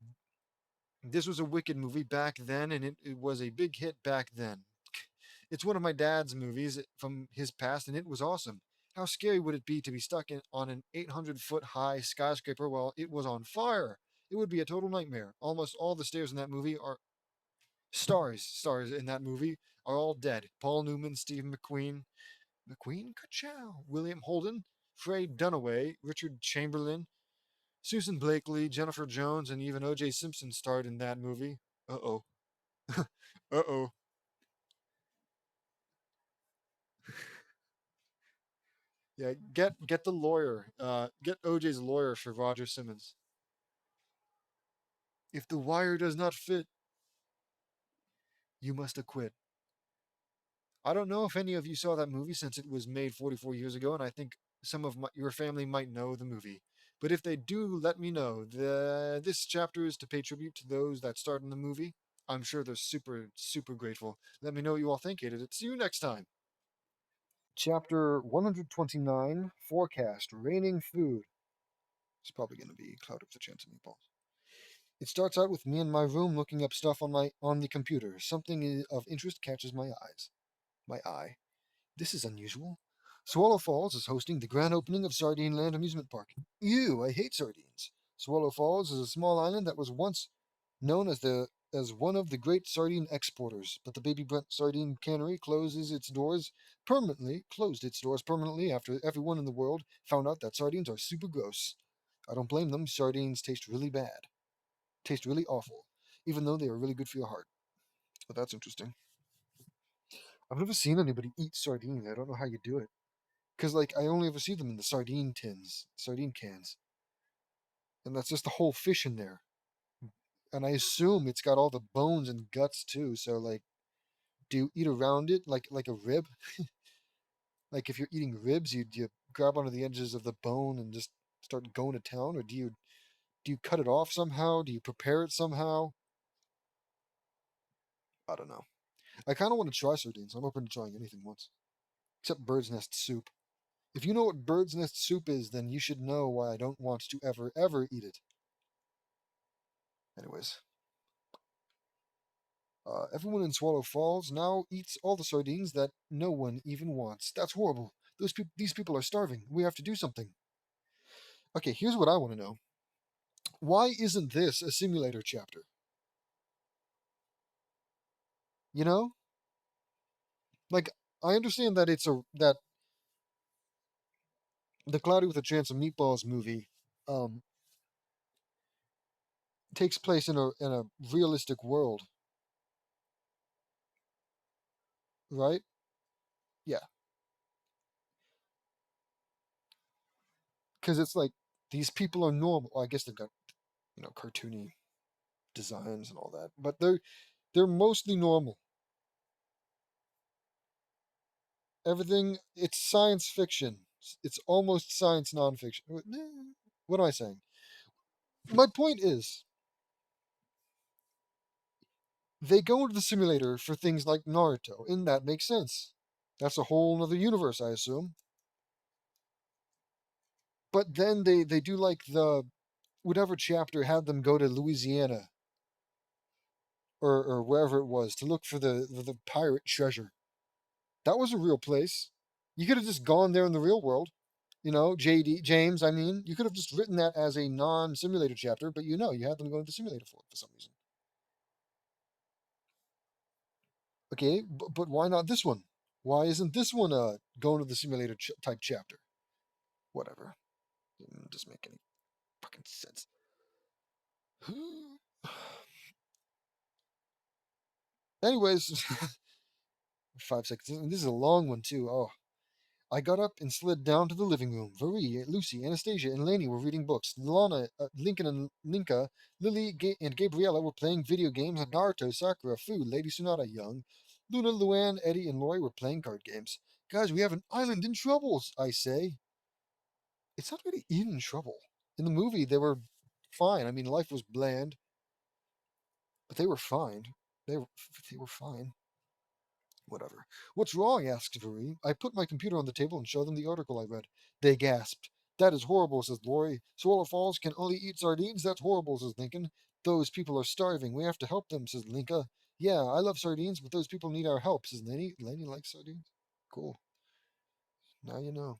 This was a wicked movie back then, and it was a big hit back then. It's one of my dad's movies from his past, and it was awesome. How scary would it be to be stuck on an 800-foot high skyscraper while it was on fire? It would be a total nightmare. Almost all the stars in that movie are stars in that movie are all dead. Paul Newman, Steve McQueen, Ka-chow, William Holden, Frey Dunaway, Richard Chamberlain, Susan Blakely, Jennifer Jones, and even O.J. Simpson starred in that movie. Uh oh. Uh oh. Yeah, get the lawyer. Get O.J.'s lawyer for Roger Simmons. If the wire does not fit, you must acquit. I don't know if any of you saw that movie since it was made 44 years ago, and I think some of your family might know the movie. But if they do, let me know. This chapter is to pay tribute to those that starred in the movie. I'm sure they're super, super grateful. Let me know what you all think. See you next time. Chapter 129 Forecast Raining Food. It's probably going to be Cloud of the Chance of Meatballs. It starts out with me in my room looking up stuff on the computer. Something of interest catches my eyes. My eye. This is unusual. Swallow Falls is hosting the grand opening of Sardine Land Amusement Park. Ew, I hate sardines. Swallow Falls is a small island that was once known as one of the great sardine exporters, but the Baby Brent Sardine Cannery closed its doors permanently after everyone in the world found out that sardines are super gross. I don't blame them. Sardines taste really awful, even though they are really good for your heart. But that's interesting. I've never seen anybody eat sardines. I don't know how you do it. Because, like, I only ever see them in the sardine cans. And that's just the whole fish in there. And I assume it's got all the bones and guts too. So, like, do you eat around it like a rib? Like, if you're eating ribs, you grab onto the edges of the bone and just start going to town? Or do you cut it off somehow? Do you prepare it somehow? I don't know. I kind of want to try sardines. I'm open to trying anything once. Except bird's nest soup. If you know what bird's nest soup is, then you should know why I don't want to ever eat it. Anyways, everyone in Swallow Falls now eats all the sardines that no one even wants. That's horrible. These people are starving. We have to do something. Okay, here's what I want to know. Why isn't this a simulator chapter? You know, like I understand that that the Cloudy with a Chance of Meatballs movie um, takes place in a realistic world, right? Yeah, because it's like these people are normal. Well, I guess they've got cartoony designs and all that, but they're mostly normal. Everything, it's science fiction. It's almost science nonfiction. What am I saying? My point is, they go into the simulator for things like Naruto, and that makes sense. That's a whole other universe, I assume. But then they do like the whatever chapter had them go to Louisiana or wherever it was to look for the pirate treasure. That was a real place. You could have just gone there in the real world. JD James. I mean, you could have just written that as a non-simulator chapter, but you had them go into the simulator for some reason. Okay, but why not this one? Why isn't this one going to the simulator type chapter? Whatever. Doesn't just make any fucking sense. Anyways, 5 seconds. And this is a long one too. Oh, I got up and slid down to the living room. Marie, Lucy, Anastasia, and Lainey were reading books. Lana, Lincoln, and Linka, Lily, and Gabriella were playing video games. And Naruto, Sakura, Fu, Lady Sunada, Young, Luna, Luann, Eddie, and Lori were playing card games. Guys, we have an island in troubles, I say. It's not really in trouble. In the movie, they were fine. I mean, life was bland, but they were fine. They were fine. Whatever. What's wrong? Asked Marie. I put my computer on the table and showed them the article I read. They gasped. That is horrible, says Lori. Swallow Falls can only eat sardines? That's horrible, says Lincoln. Those people are starving. We have to help them, says Linka. Yeah, I love sardines, but those people need our help, says Lenny. Lenny likes sardines? Cool. Now you know.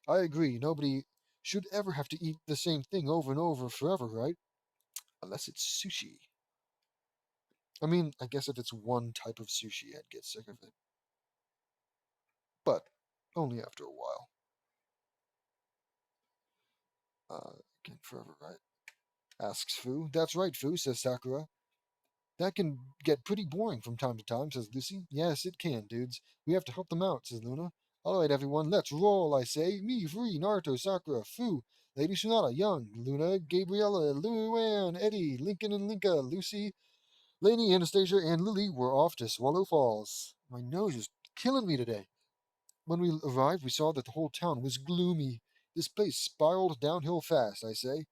I agree. Nobody should ever have to eat the same thing over and over forever, right? Unless it's sushi. I mean, I guess if it's one type of sushi, I'd get sick of it. But only after a while. Again, forever, right? Asks Fu. That's right, Fu, says Sakura. That can get pretty boring from time to time, says Lucy. Yes, it can, dudes. We have to help them out, says Luna. All right, everyone, let's roll, I say. Me, Free, Naruto, Sakura, Fu, Lady Tsunade, Young, Luna, Gabriella, Luann, Eddie, Lincoln and Linka, Lucy, Lainey, Anastasia, and Lily were off to Swallow Falls. My nose is killing me today. When we arrived, we saw that the whole town was gloomy. This place spiraled downhill fast, I say.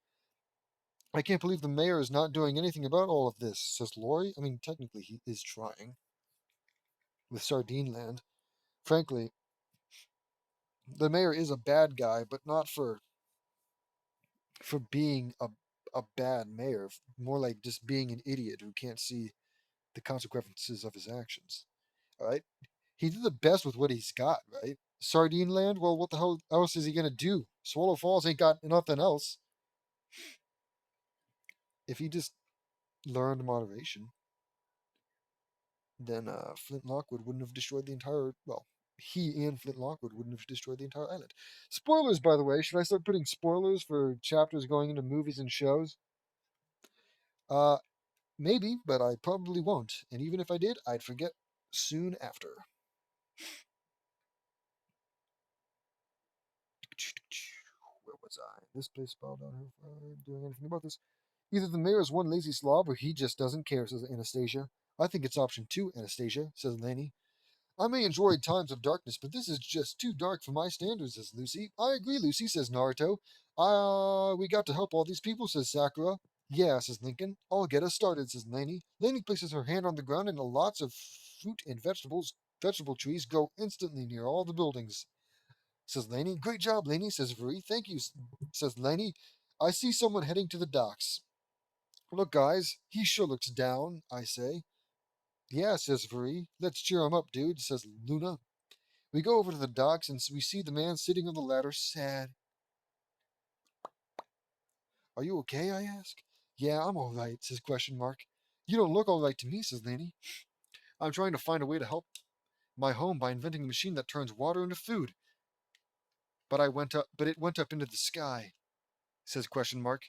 I can't believe the mayor is not doing anything about all of this, says Lori. I mean, technically, he is trying with Sardine Land. Frankly, the mayor is a bad guy, but not for being a bad mayor. More like just being an idiot who can't see the consequences of his actions. All right, he did the best with what he's got. Right, Sardine Land. Well, what the hell else is he gonna do? Swallow Falls ain't got nothing else. If he just learned moderation, then Flint Lockwood wouldn't have destroyed the entire. Well, he and Flint Lockwood wouldn't have destroyed the entire island. Spoilers, by the way. Should I start putting spoilers for chapters going into movies and shows? Uh, maybe, but I probably won't. And even if I did, I'd forget soon after. Where was I? This place spelled out here. Doing anything about this? Either the mayor is one lazy slob or he just doesn't care, says Anastasia. I think it's option two, Anastasia, says Laney. I may enjoy times of darkness, but this is just too dark for my standards, says Lucy. I agree, Lucy, says Naruto. We got to help all these people, says Sakura. Yeah, says Lincoln. I'll get us started, says Laney. Laney places her hand on the ground and lots of fruit and vegetable trees grow instantly near all the buildings, says Laney. Great job, Laney, says Vuri. Thank you, says Laney. I see someone heading to the docks. Look, guys, he sure looks down, I say. Yeah, says Vuri. Let's cheer him up, dude, says Luna. We go over to the docks and we see the man sitting on the ladder, sad. Are you okay? I ask. Yeah, I'm all right, says question mark. You don't look all right to me, says Laney. I'm trying to find a way to help my home by inventing a machine that turns water into food. But it went up into the sky, says question mark.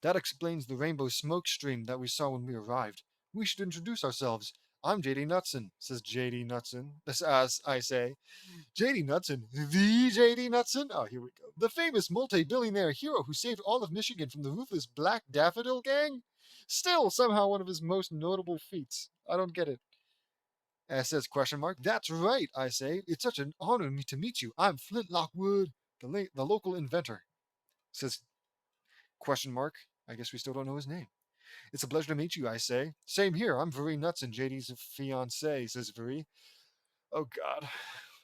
That explains the rainbow smoke stream that we saw when we arrived. We should introduce ourselves. I'm JD Knutson, says JD Knutson. As I say, JD Knutson, the JD Knutson? Oh, here we go. The famous multi-billionaire hero who saved all of Michigan from the ruthless Black Daffodil Gang? Still, somehow one of his most notable feats. I don't get it. Says question mark. That's right, I say. It's such an honor to meet you. I'm Flint Lockwood, the local inventor. Says question mark. I guess we still don't know his name. It's a pleasure to meet you, I say. Same here. I'm Vuri Knutson, JD's fiance, says Vuri. Oh, God.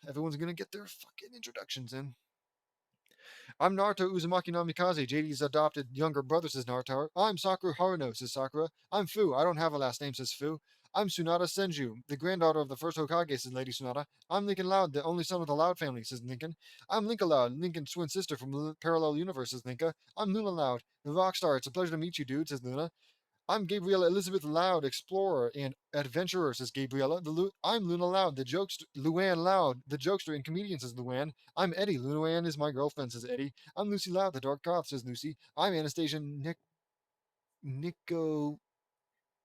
Everyone's gonna get their fucking introductions in. I'm Naruto Uzumaki Namikaze, JD's adopted younger brother, says Naruto. I'm Sakura Haruno, says Sakura. I'm Fu. I don't have a last name, says Fu. I'm Tsunade Senju, the granddaughter of the first Hokage, says Lady Tsunade. I'm Lincoln Loud, the only son of the Loud family, says Lincoln. I'm Linka Loud, Lincoln's twin sister from the parallel universe, says Linka. I'm Luna Loud, the rock star. It's a pleasure to meet you, dude, says Luna. I'm Gabriella Elizabeth Loud, explorer and adventurer, says Gabriella. I'm Luna Loud, the jokester. Luann Loud, the jokester and comedian, says Luann. I'm Eddie. Luann is my girlfriend, says Eddie. I'm Lucy Loud, the dark goth, says Lucy. I'm Anastasia Nico.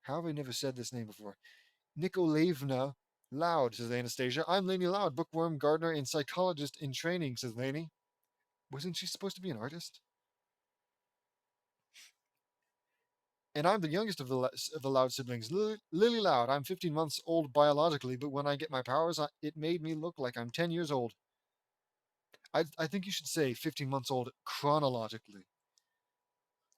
How have I never said this name before? Nikolaevna Loud, says Anastasia. I'm Lainey Loud, bookworm, gardener, and psychologist in training, says Lainey. Wasn't she supposed to be an artist? And I'm the youngest of the Loud siblings, Lily Loud. I'm 15 months old biologically, but when I get my powers, it made me look like I'm 10 years old. I think you should say 15 months old chronologically,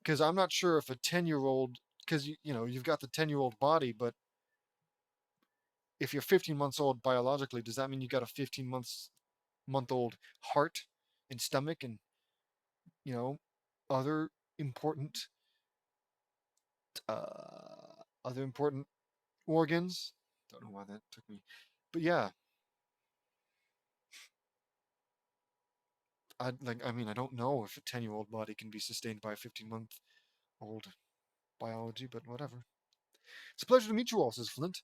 because I'm not sure if a 10-year-old, because you've got the 10-year-old body, but if you're 15 months old biologically, does that mean you got a 15 month old heart and stomach and you know other important other important organs? Don't know why that took me, but yeah. I don't know if a 10-year-old body can be sustained by a 15-month-old biology, but whatever. It's a pleasure to meet you all, says Flint.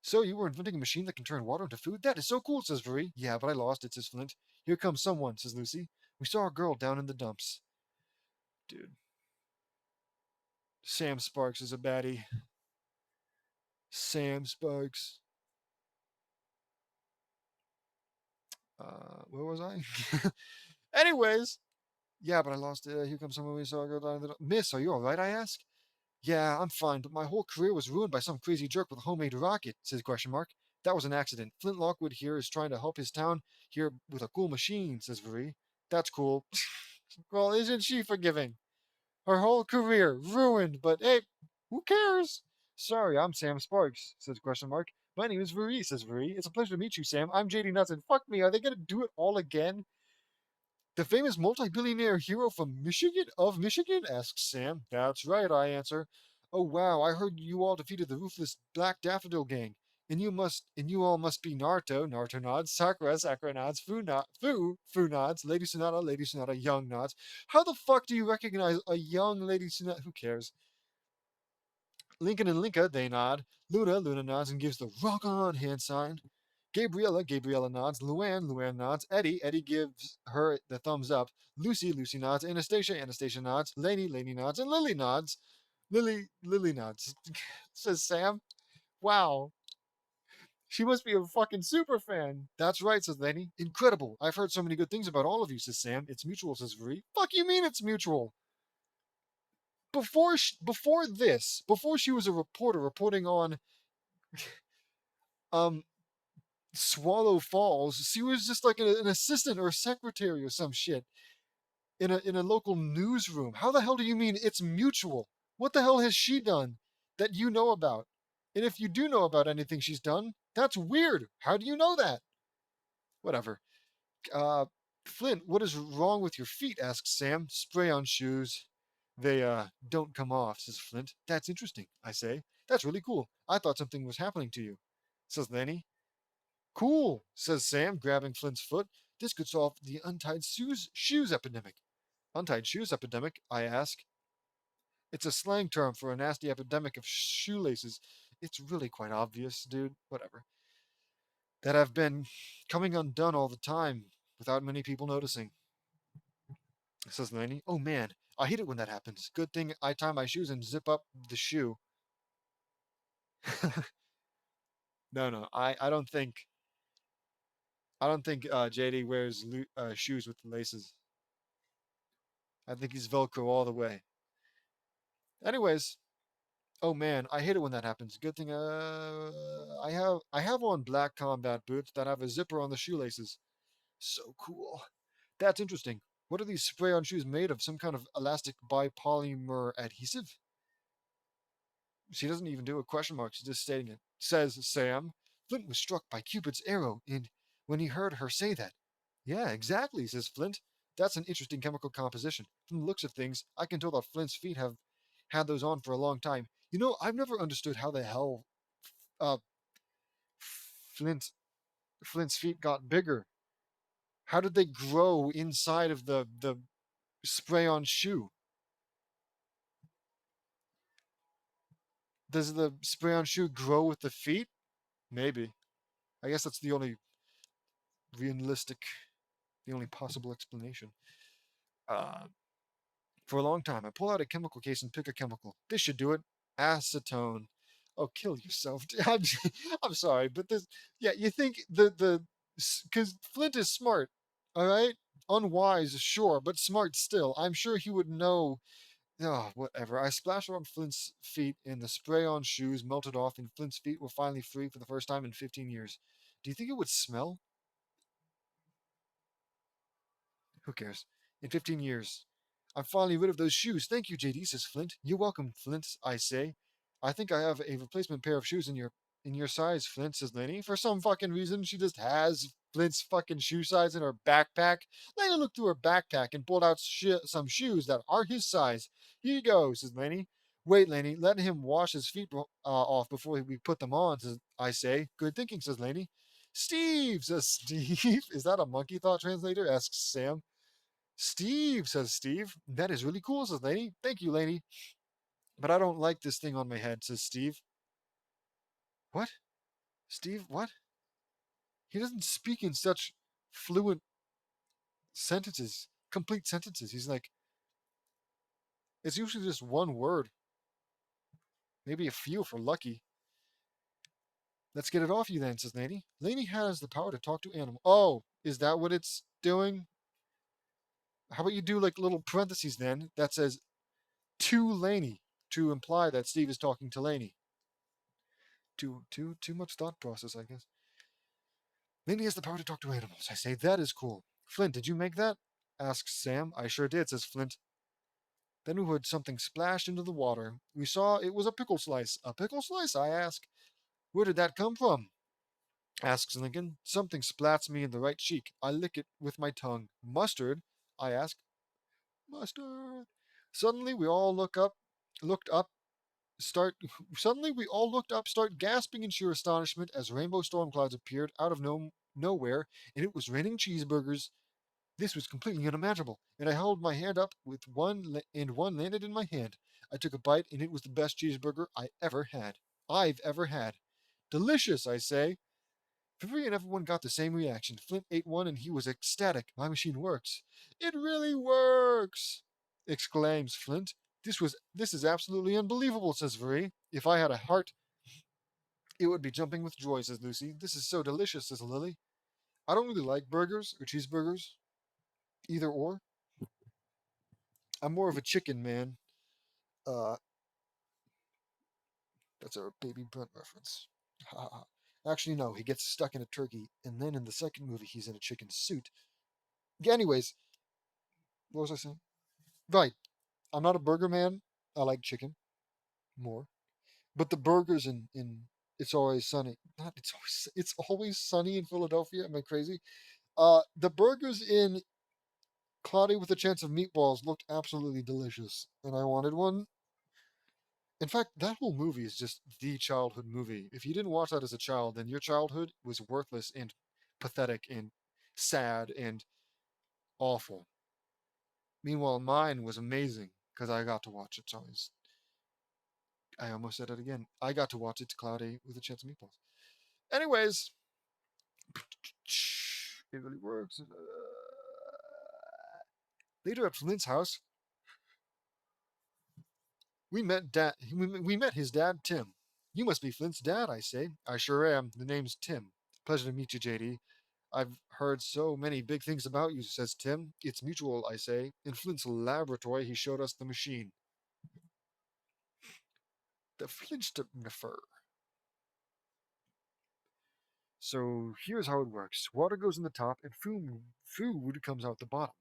So you were inventing a machine that can turn water into food? That is so cool, says Vuri. Yeah, but I lost it, says Flint. Here comes someone, says Lucy. We saw a girl down in the dumps. dude. Sam Sparks is a baddie. Sam Sparks. Where was I? Anyways, yeah, but I lost it. Here comes someone we saw go down the. Miss, are you all right? I ask. Yeah, I'm fine, but my whole career was ruined by some crazy jerk with a homemade rocket. Says question mark. That was an accident. Flint Lockwood here is trying to help his town here with a cool machine. Says Marie. That's cool. Well, isn't she forgiving? Her whole career ruined, but hey, who cares? Sorry, I'm Sam Sparks, says question mark. My name is Marie, says Marie. It's a pleasure to meet you, Sam. I'm JD Nuts, and fuck me, are they gonna do it all again? The famous multi-billionaire hero from Michigan of Michigan? Asks Sam. That's right, I answer. Oh wow, I heard you all defeated the ruthless Black Daffodil Gang. And you all must be Naruto, Naruto nods, Sakura, Sakura nods, Fu nods, Lady Sonata, Young nods. How the fuck do you recognize a young Lady Sonata? Who cares? Lincoln and Linka, they nod. Luna nods and gives the rock on hand sign. Gabriella nods. Luann nods. Eddie gives her the thumbs up. Lucy nods. Anastasia nods. Laney nods. And Lily nods. Lily nods. Says Sam. Wow. She must be a fucking super fan. That's right, says Laney. Incredible. I've heard so many good things about all of you, says Sam. It's mutual, says Marie. Fuck you mean it's mutual? Before she was a reporter reporting on um Swallow Falls, she was just like an assistant or a secretary or some shit in a local newsroom. How the hell do you mean it's mutual? What the hell has she done that you know about? And if you do know about anything she's done, that's weird. How do you know that? Whatever. Uh, Flint, what is wrong with your feet? Asks Sam. Spray on shoes. They don't come off, says Flint. That's interesting, I say. That's really cool. I thought something was happening to you, says Lenny. Cool, says Sam, grabbing Flint's foot. This could solve the untied shoes epidemic. Untied shoes epidemic, I ask. It's a slang term for a nasty epidemic of shoelaces. It's really quite obvious, dude. Whatever. That have been coming undone all the time without many people noticing, says Laney. Oh man, I hate it when that happens. Good thing I tie my shoes and zip up the shoe. No, I don't think JD wears shoes with laces. I think he's Velcro all the way. Anyways, oh man, I hate it when that happens. Good thing I have on black combat boots that have a zipper on the shoelaces. So cool. That's interesting. What are these spray-on shoes made of? Some kind of elastic bipolymer adhesive? She doesn't even do a question mark. She's just stating it. Says Sam. Flint was struck by Cupid's arrow, and when he heard her say that. Yeah, exactly, says Flint. That's an interesting chemical composition. From the looks of things, I can tell that Flint's feet have had those on for a long time. You know, I've never understood how the hell uh, Flint Flint's feet got bigger. How did they grow inside of the spray-on shoe? Does the spray-on shoe grow with the feet? Maybe. I guess that's the only realistic, the only possible explanation. Uh, for a long time, I pull out a chemical case and pick a chemical. This should do it. Acetone. Oh, kill yourself. I'm sorry, but this, yeah, you think because Flint is smart, all right? Unwise, sure, but smart still. I'm sure he would know. Oh, whatever. I splashed on Flint's feet, and the spray on shoes melted off, and Flint's feet were finally free for the first time in 15 years. Do you think it would smell? Who cares? In 15 years. I'm finally rid of those shoes. Thank you, JD, says Flint. You're welcome, Flint, I say. I think I have a replacement pair of shoes in your size, Flint, says Lenny. For some fucking reason, she just has Flint's fucking shoe size in her backpack. Lenny looked through her backpack and pulled out some shoes that are his size. Here you go, says Lenny. Wait, Lenny, let him wash his feet off before we put them on, says I say. Good thinking, says Lenny. Steve, says Steve. Is that a monkey thought translator? Asks Sam. Steve, says Steve. That is really cool, says Laney. Thank you, Laney. But I don't like this thing on my head, says Steve. What? Steve, what? He doesn't speak in such fluent sentences, complete sentences. He's like, It's usually just one word, maybe a few if we're lucky. Let's get it off you then, says Laney. Laney has the power to talk to animals. Oh, is that what it's doing? How about you do like little parentheses then that says to Laney to imply that Steve is talking to Laney? Too much thought process, I guess. Laney has the power to talk to animals. I say, that is cool. Flint, did you make that? Asks Sam. I sure did, says Flint. Then we heard something splashed into the water. We saw it was a pickle slice. A pickle slice? I ask. Where did that come from? Asks Lincoln. Something splats me in the right cheek. I lick it with my tongue. Mustard? I ask. Mustard. Suddenly we all looked up, start Suddenly we all looked up, start gasping in sheer astonishment as rainbow storm clouds appeared out of nowhere, and it was raining cheeseburgers. This was completely unimaginable, and I held my hand up with and one landed in my hand. I took a bite, and it was the best cheeseburger I've ever had. Delicious, I say. Fibri and everyone got the same reaction. Flint ate one, and he was ecstatic. My machine works. It really works! Exclaims Flint. This is absolutely unbelievable, says Marie. If I had a heart, it would be jumping with joy, says Lucy. This is so delicious, says Lily. I don't really like burgers or cheeseburgers, either or. I'm more of a chicken man. Uh, that's our Baby Brent reference. Actually, no, he gets stuck in a turkey, and then in the second movie, he's in a chicken suit. Anyways, what was I saying? Right, I'm not a burger man. I like chicken more. But the burgers in It's Always Sunny, not It's Always Sunny in Philadelphia. Am I crazy? The burgers in Cloudy with a Chance of Meatballs looked absolutely delicious, and I wanted one. In fact, that whole movie is just the childhood movie. If you didn't watch that as a child, then your childhood was worthless and pathetic and sad and awful. Meanwhile, mine was amazing because I got to watch it. So I almost said it again. I got to watch it to Cloudy with a Chance of Meatballs. Anyways, it really works. Later at Flint's house, we met his dad, Tim. You must be Flint's dad, I say. I sure am. The name's Tim. Pleasure to meet you, JD. I've heard so many big things about you, says Tim. It's mutual, I say. In Flint's laboratory, he showed us the machine. The Flintstonifer. So here's how it works. Water goes in the top and food comes out the bottom,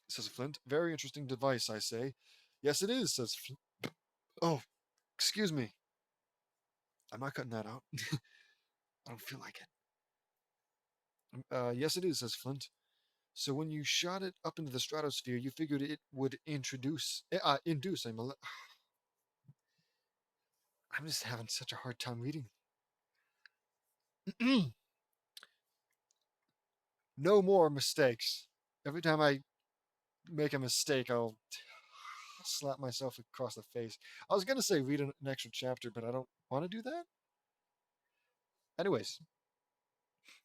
says Flint. Very interesting device, I say. Yes, it is, says Flint. Oh, excuse me. I'm not cutting that out. I don't feel like it. Yes, it is, says Flint. So when you shot it up into the stratosphere, you figured it would induce a I'm just having such a hard time reading. No more mistakes. Every time I make a mistake, I'll slap myself across the face. I was gonna say read an extra chapter, but I don't want to do that. Anyways,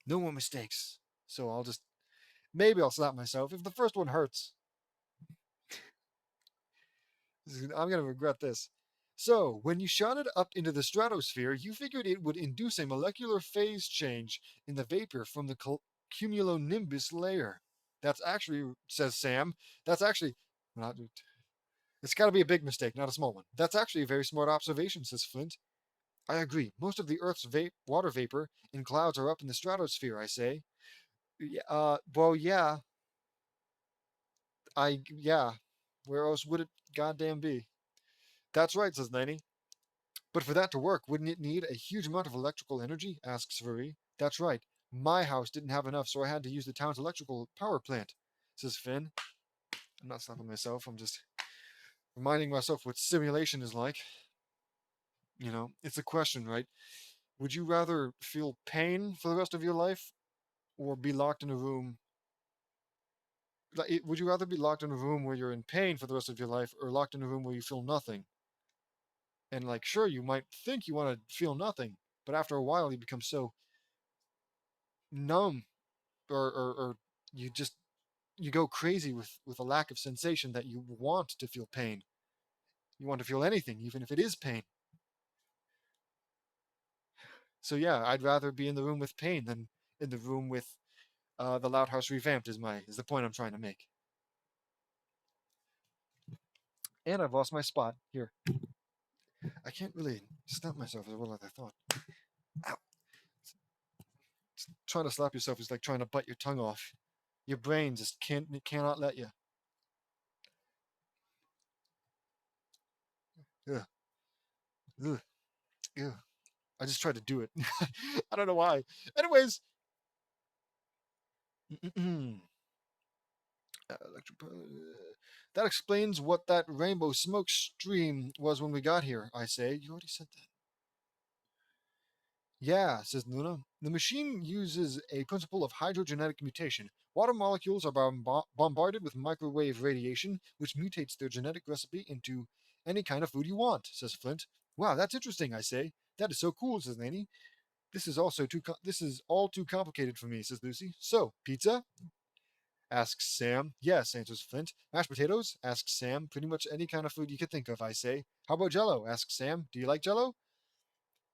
no more mistakes. So maybe I'll slap myself if the first one hurts. I'm gonna regret this. So, when you shot it up into the stratosphere, you figured it would induce a molecular phase change in the vapor from the cumulonimbus layer. That's actually, says Sam, that's actually not. It's got to be a big mistake, not a small one. That's actually a very smart observation, says Flint. I agree. Most of the Earth's water vapor in clouds are up in the stratosphere, I say. Well, yeah. Yeah. Where else would it goddamn be? That's right, says Laney. But for that to work, wouldn't it need a huge amount of electrical energy? Asks Marie. That's right. My house didn't have enough, so I had to use the town's electrical power plant, says Finn. I'm not stopping myself. I'm just reminding myself what simulation is like. It's a question, right? Would you rather feel pain for the rest of your life or be locked in a room? Would you rather be locked in a room where you're in pain for the rest of your life or locked in a room where you feel nothing? And sure, you might think you want to feel nothing, but after a while, you become so numb or you go crazy with a lack of sensation that you want to feel pain. You want to feel anything, even if it is pain. So yeah, I'd rather be in the room with pain than in the room with the Loud House Revamped. Is the point I'm trying to make. And I've lost my spot here. I can't really stop myself as well as I thought. Ow. Trying to slap yourself is like trying to bite your tongue off. Your brain just cannot let you. Ugh, ugh, ugh. I just tried to do it. I don't know why. Anyways, that explains what that rainbow smoke stream was when we got here. I say. You already said that. Yeah, says Luna. The machine uses a principle of hydrogenetic mutation. Water molecules are bombarded with microwave radiation, which mutates their genetic recipe into any kind of food you want, says Flint. Wow, that's interesting, I say. That is so cool, says Laney. This is all too complicated for me, says Lucy. So, pizza? Asks Sam. Yes, answers Flint. Mashed potatoes? Asks Sam. Pretty much any kind of food you could think of, I say. How about Jello? Asks Sam. Do you like Jello?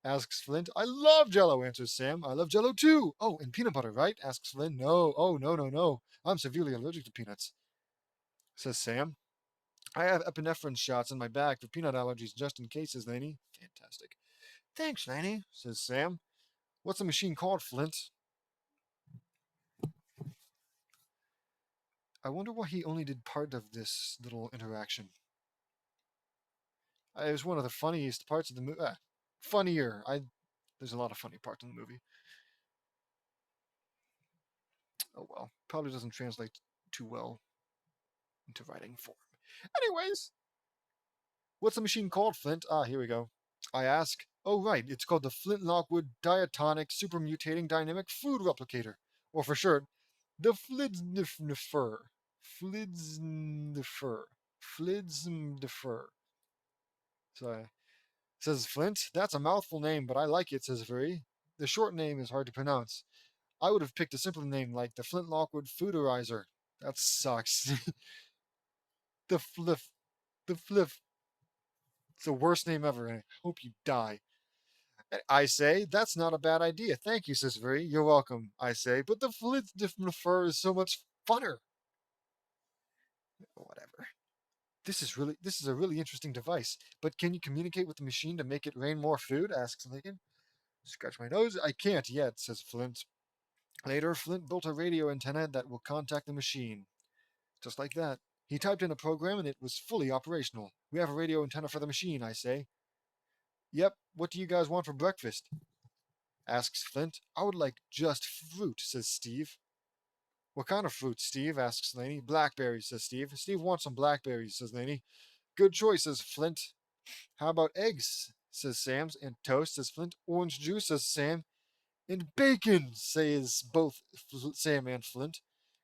Asks Flint. I love Jello, answers Sam. I love Jello too. Oh, and peanut butter, right? Asks Flint. No. Oh, no, no, no. I'm severely allergic to peanuts, says Sam. I have epinephrine shots in my bag for peanut allergies just in case, says Laney. Fantastic. Thanks, Laney, says Sam. What's the machine called, Flint? I wonder why he only did part of this little interaction. It was one of the funniest parts of the movie. Funnier. There's a lot of funny parts in the movie. Oh well, probably doesn't translate too well into writing form. Anyways, what's the machine called, Flint? Ah, here we go. I ask. Oh right, it's called the Flint Lockwood Diatonic Supermutating Dynamic Food Replicator, or for short, the Flidsniffer. Flidsniffer. Flidsniffer. So says Flint. That's a mouthful name, but I like it, says Furry. The short name is hard to pronounce. I would have picked a simpler name like the Flint Lockwood Fooderizer. That sucks. the Fliff. The Fliff. It's the worst name ever, and I hope you die. I say, that's not a bad idea. Thank you, says Furry. You're welcome, I say. But the Flitzdiffner is so much funner. Whatever. This is a really interesting device. But can you communicate with the machine to make it rain more food? Asks Lincoln. Scratch my nose. I can't yet, says Flint. Later, Flint built a radio antenna that will contact the machine. Just like that. He typed in a program and it was fully operational. We have a radio antenna for the machine, I say. Yep, what do you guys want for breakfast? Asks Flint. I would like just fruit, says Steve. What kind of fruit, Steve? Asks Laney. Blackberries, says Steve. Steve wants some blackberries, says Laney. Good choice, says Flint. How about eggs, says Sam. And toast, says Flint. Orange juice, says Sam. And bacon, says both Sam and Flint.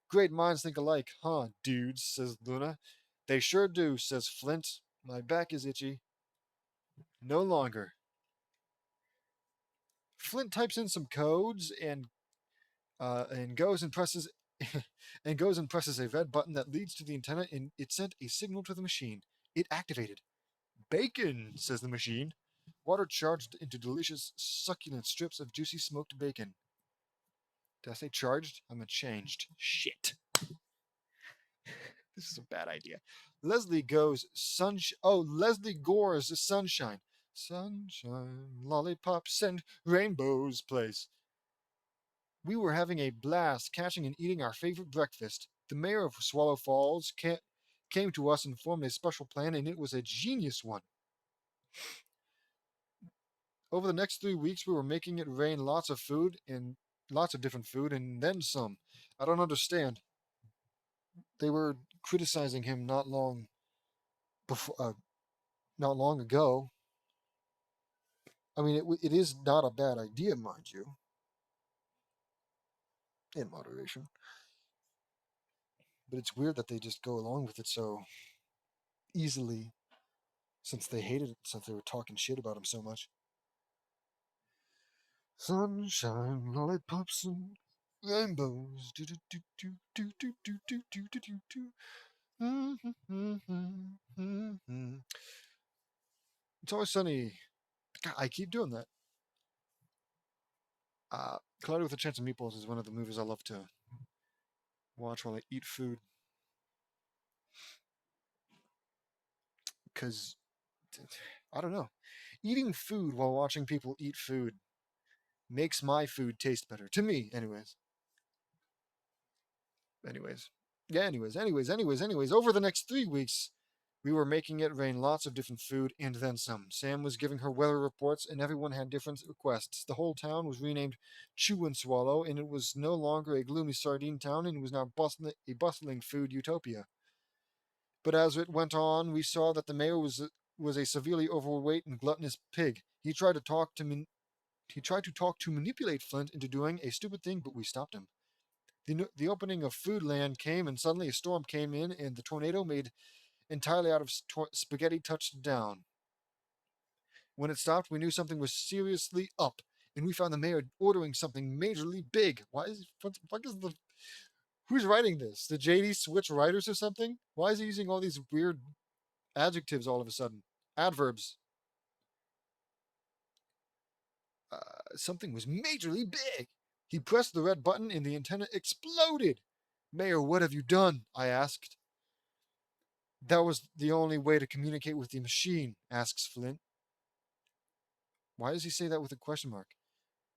Great minds think alike, huh, dudes, says Luna. They sure do, says Flint. My back is itchy. No longer. Flint types in some codes and goes and presses and goes and presses a red button that leads to the antenna, and it sent a signal to the machine. It activated. Bacon, says the machine. Water charged into delicious, succulent strips of juicy smoked bacon. Did I say charged? I meant changed. Shit. This is a bad idea. Leslie goes Leslie Gore's Sunshine. Sunshine, lollipops, and rainbows place. We were having a blast catching and eating our favorite breakfast. The mayor of Swallow Falls came to us and formed a special plan, and it was a genius one. Over the next 3 weeks, we were making it rain lots of different food, and then some. I don't understand. They were criticizing him not long ago. I mean, it is not a bad idea, mind you, in moderation. But it's weird that they just go along with it so easily, since they were talking shit about him so much. Sunshine, lollipops, and rainbows. Do do do do do do do do do do do do. It's Always Sunny. God, I keep doing that. Cloudy with a Chance of Meatballs is one of the movies I love to watch while I eat food because I don't know. Eating food while watching people eat food makes my food taste better. To me, anyways. Anyways. Yeah, anyways. Over the next 3 weeks, we were making it rain lots of different food and then some. Sam was giving her weather reports, and everyone had different requests. The whole town was renamed Chew and Swallow, and it was no longer a gloomy sardine town, and it was now a bustling food utopia. But as it went on, we saw that the mayor was a severely overweight and gluttonous pig. He tried to talk to manipulate Flint into doing a stupid thing, but we stopped him. The opening of Foodland came, and suddenly a storm came in, and the tornado made entirely out of spaghetti touched down. When it stopped, we knew something was seriously up, and we found the mayor ordering something majorly big. What the fuck is the who's writing this? Did JD switch writers or something? Why is he using all these weird adjectives all of a sudden? Adverbs. Something was majorly big. He pressed the red button and the antenna exploded. Mayor, what have you done? I asked. That was the only way to communicate with the machine, asks Flint. Why does he say that with a question mark?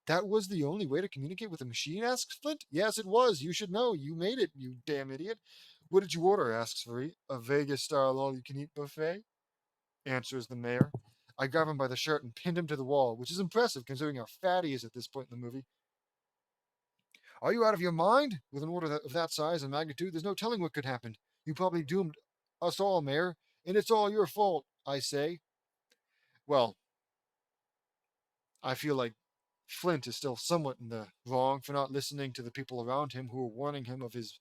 That was the only way to communicate with the machine, asks Flint. Yes, it was. You should know. You made it, you damn idiot. What did you order? Asks Free. A Vegas style all you can eat buffet, answers the mayor. I grabbed him by the shirt and pinned him to the wall, which is impressive considering how fat he is at this point in the movie. Are you out of your mind? With an order of that size and magnitude, there's no telling what could happen. You probably doomed us all, Mayor, and it's all your fault, I say. Well, I feel like Flint is still somewhat in the wrong for not listening to the people around him who were warning him of his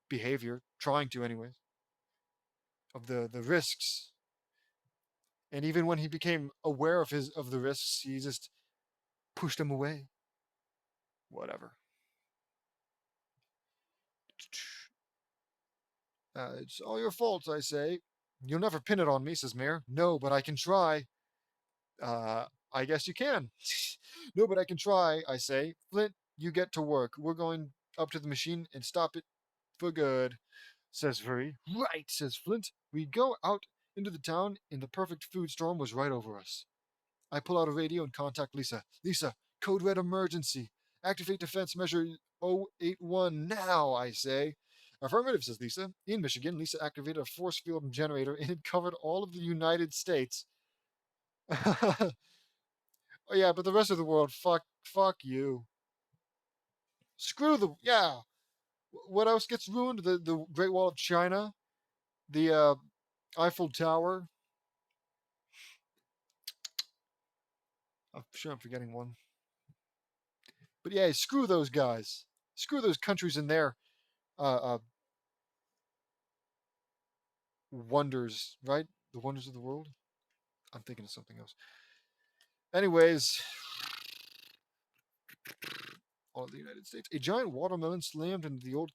behavior, trying to, anyways, of the risks. And even when he became aware of the risks, he just pushed them away. Whatever. It's all your fault, I say. You'll never pin it on me, says Mayor. No, but I can try. Uh, I guess you can. No, but I can try, I say. Flint, you get to work. We're going up to the machine and stop it for good, says Furry. Right, says Flint. We go out into the town, and the perfect food storm was right over us. I pull out a radio and contact Lisa. Lisa, code red emergency. Activate defense measure 081 now, I say. Affirmative, says Lisa. In Michigan, Lisa activated a force field generator and it covered all of the United States. Oh yeah, but the rest of the world, fuck you. Screw the yeah. What else gets ruined? The Great Wall of China, the Eiffel Tower. I'm sure I'm forgetting one. But yeah, screw those guys. Screw those countries and their uh, wonders, right? The wonders of the world. I'm thinking of something else. Anyways, all of the United States. A giant watermelon slammed into the old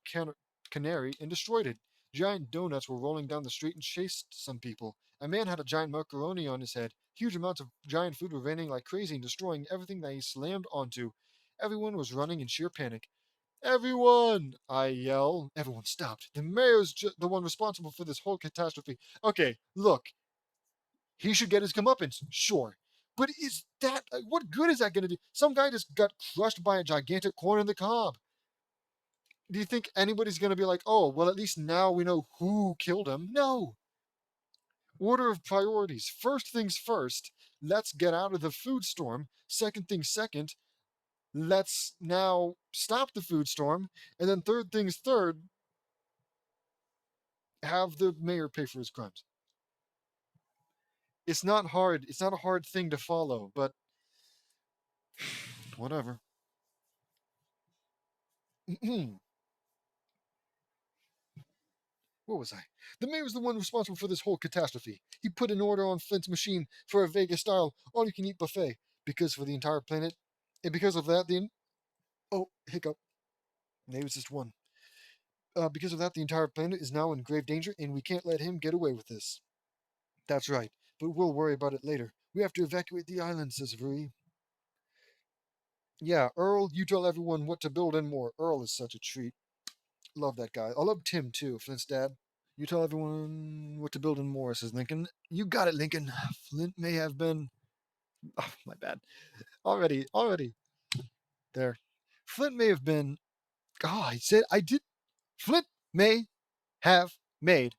canary and destroyed it. Giant donuts were rolling down the street and chased some people. A man had a giant macaroni on his head. Huge amounts of giant food were raining like crazy and destroying everything that he slammed onto. Everyone was running in sheer panic. Everyone! I yell. Everyone stopped. The mayor's the one responsible for this whole catastrophe. Okay, look, he should get his comeuppance, sure. But is that what good is that going to do? Some guy just got crushed by a gigantic corn in the cob. Do you think anybody's going to be like, oh, well, at least now we know who killed him? No. Order of priorities. First things first, let's get out of the food storm. Second things second, let's now stop the food storm. And then third things third, have the mayor pay for his crimes. It's not hard. It's not a hard thing to follow, but whatever. What was I? The mayor was the one responsible for this whole catastrophe. He put an order on Flint's machine for a Vegas style all you can eat buffet because for the entire planet. And because of that, oh, hiccup. Maybe it's just one. Because of that, the entire planet is now in grave danger, and we can't let him get away with this. That's right, but we'll worry about it later. We have to evacuate the island, says Vree. Yeah, Earl, you tell everyone what to build and more. Earl is such a treat. Love that guy. I love Tim, too, Flint's dad. You tell everyone what to build and more, says Lincoln. You got it, Lincoln. Flint may have been. Oh, my bad. Already. There. Flint may have been. Oh, I said I did. Flint may have made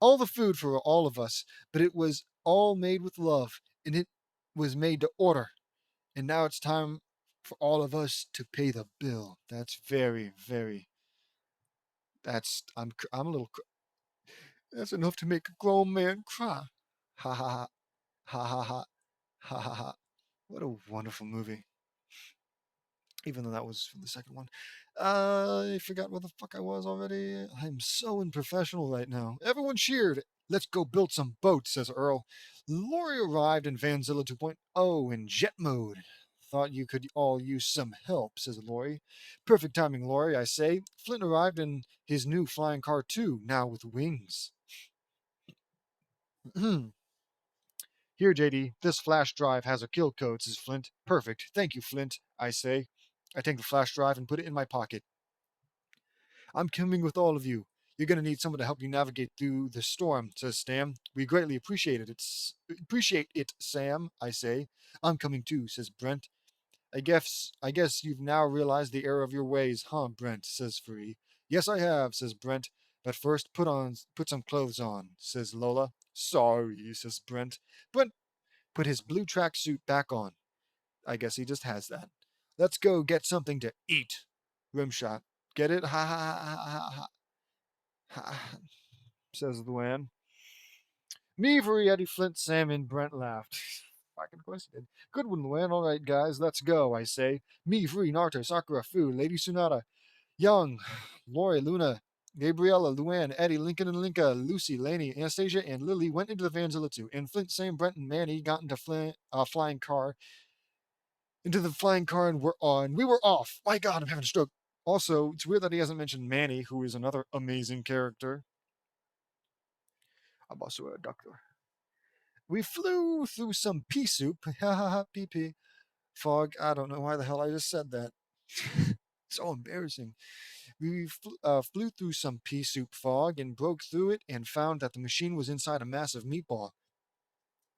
all the food for all of us, but it was all made with love, and it was made to order. And now it's time for all of us to pay the bill. That's very. I'm a little. That's enough to make a grown man cry. Ha ha ha ha ha ha ha ha ha. What a wonderful movie. Even though that was from the second one. I forgot where the fuck I was already. I'm so unprofessional right now. Everyone cheered. Let's go build some boats, says Earl. Laurie arrived in Vanzilla 2.0 in jet mode. Thought you could all use some help, says Laurie. Perfect timing, Laurie, I say. Flint arrived in his new flying car too, now with wings. Here, JD, this flash drive has a kill code, says Flint. Perfect. Thank you, Flint, I say. I take the flash drive and put it in my pocket. I'm coming with all of you. You're going to need someone to help you navigate through the storm, says Sam. We greatly appreciate it, Sam, I say. I'm coming too, says Brent. I guess you've now realized the error of your ways, huh, Brent, says Free. Yes, I have, says Brent. But first put some clothes on, says Lola. Sorry, says Brent. Brent put his blue tracksuit back on. I guess he just has that. Let's go get something to eat. Rimshot. Get it? Ha ha ha ha ha ha, says Luann. Me, Eddie Flint, Sam, and Brent laughed. Fucking course he did. Good one, Luann. All right, guys, let's go, I say. Me, Free, Naruto, Sakura, Fu, Lady Tsunade, Young, Lori, Luna, Gabriella, Luann, Eddie, Lincoln and Linka, Lucy, Laney, Anastasia, and Lily went into the Vanzilla 2, and Flint, Sam, Brent, and Manny got into flying car and we're on. We were off. My God, I'm having a stroke. Also, it's weird that he hasn't mentioned Manny, who is another amazing character. I'm also a doctor. We flew through some pea soup. Ha ha ha, pee pee. Fog. I don't know why the hell I just said that. So embarrassing. We flew through some pea soup fog and broke through it and found that the machine was inside a massive meatball.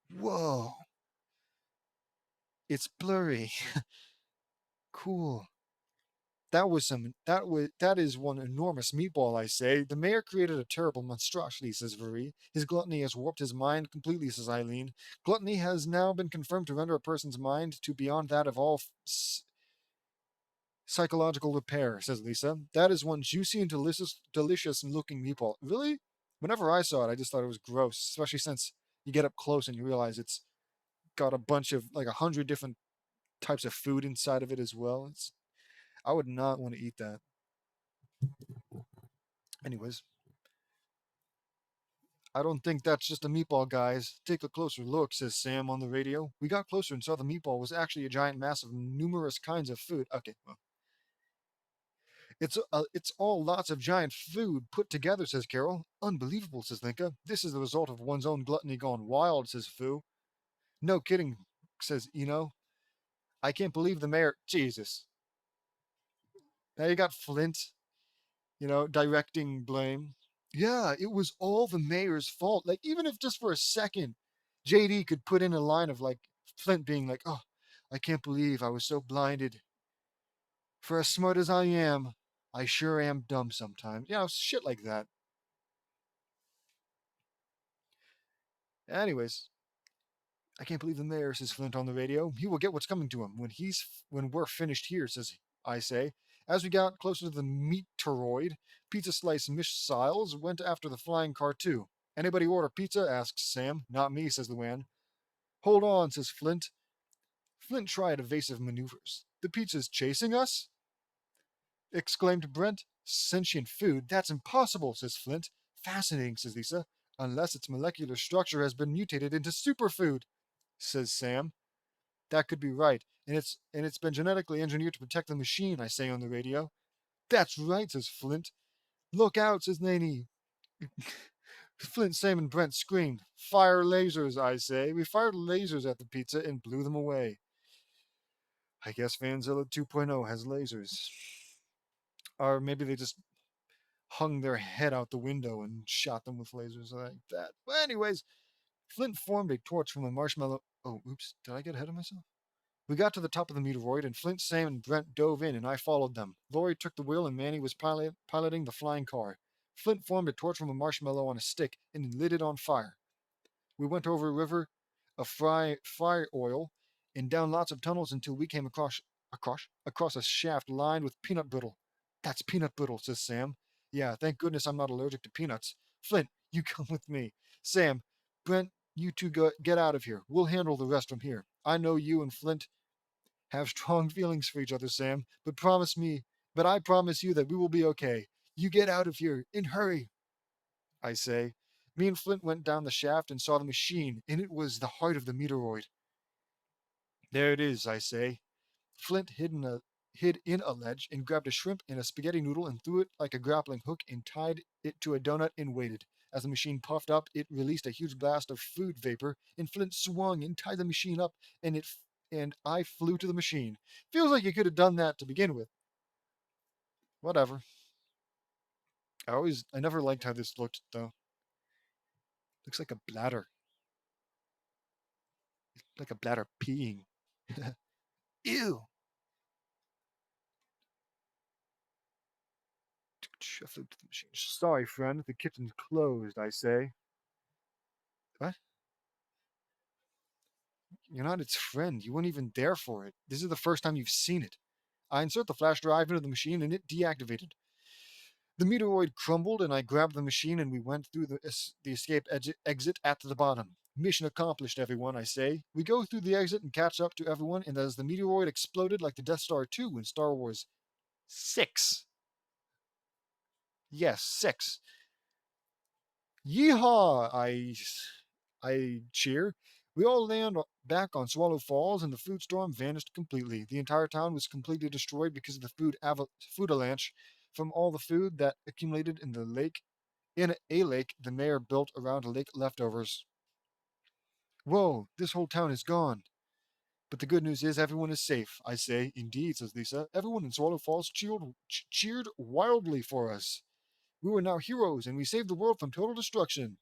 Whoa. It's blurry. Cool. That is one enormous meatball, I say. The mayor created a terrible monstrosity, says Marie. His gluttony has warped his mind completely, says Eileen. Gluttony has now been confirmed to render a person's mind to beyond that of all psychological repair, says Lisa. That is one juicy and delicious looking meatball. Really? Whenever I saw it, I just thought it was gross, especially since you get up close and you realize it's got a bunch of like 100 different types of food inside of it as well. I would not want to eat that. Anyways, I don't think that's just a meatball, guys. Take a closer look, says Sam on the radio. We got closer and saw the meatball was actually a giant mass of numerous kinds of food. Okay, well, it's all lots of giant food put together, says Carol. Unbelievable, says Linka. This is the result of one's own gluttony gone wild, says Fu. No kidding, says Eno. I can't believe the mayor. Jesus. Now you got Flint, directing blame. Yeah, it was all the mayor's fault. Like, even if just for a second, JD could put in a line of like Flint being like, oh, I can't believe I was so blinded. For as smart as I am, I sure am dumb sometimes. Shit like that. Anyways, I can't believe the mayor, says Flint on the radio. He will get what's coming to him when we're finished here, says I say. As we got closer to the meteoroid, Pizza Slice missiles went after the flying car too. Anybody order pizza? Asks Sam. Not me, says Luann. Hold on, says Flint. Flint tried evasive maneuvers. The pizza's chasing us? Exclaimed Brent. Sentient food? That's impossible, says Flint. Fascinating, says Lisa. Unless its molecular structure has been mutated into superfood, says Sam. That could be right. And it's been genetically engineered to protect the machine, I say on the radio. That's right, says Flint. Look out, says Naney. Flint, Sam, and Brent screamed. Fire lasers, I say. We fired lasers at the pizza and blew them away. I guess Vanzilla 2.0 has lasers. Or maybe they just hung their head out the window and shot them with lasers like that. But anyways, Flint formed a torch from a marshmallow. Oh, oops, did I get ahead of myself? We got to the top of the meteoroid, and Flint, Sam, and Brent dove in, and I followed them. Lori took the wheel, and Manny was piloting the flying car. Flint formed a torch from a marshmallow on a stick and lit it on fire. We went over a river of fire oil and down lots of tunnels until we came across a shaft lined with peanut brittle. That's peanut brittle, says Sam. Yeah, thank goodness I'm not allergic to peanuts. Flint, you come with me. Sam, Brent, you two get out of here. We'll handle the rest from here. I know you and Flint have strong feelings for each other, Sam, but I promise you that we will be okay. You get out of here and hurry. I say. Me and Flint went down the shaft and saw the machine, and it was the heart of the meteoroid. There it is, I say. Flint hid in a ledge and grabbed a shrimp and a spaghetti noodle and threw it like a grappling hook and tied it to a donut and waited. As the machine puffed up, it released a huge blast of food vapor, and Flint swung and tied the machine up, and I flew to the machine. Feels like you could have done that to begin with. Whatever. I never liked how this looked though. Looks like a bladder, like a bladder peeing. Ew. I flew to the machine. Sorry, friend. The kitchen's closed, I say. What? You're not its friend. You weren't even there for it. This is the first time you've seen it. I insert the flash drive into the machine and it deactivated. The meteoroid crumbled and I grabbed the machine and we went through the escape exit at the bottom. Mission accomplished, everyone, I say. We go through the exit and catch up to everyone, and as the meteoroid exploded like the Death Star 2 in Star Wars 6. Yes, 6. Yeehaw! I cheer. We all land back on Swallow Falls, and the food storm vanished completely. The entire town was completely destroyed because of the food avalanche from all the food that accumulated in the lake. In a lake the mayor built around a lake leftovers. Whoa! This whole town is gone. But the good news is everyone is safe. I say, indeed, says Lisa. Everyone in Swallow Falls cheered wildly for us. We were now heroes, and we saved the world from total destruction.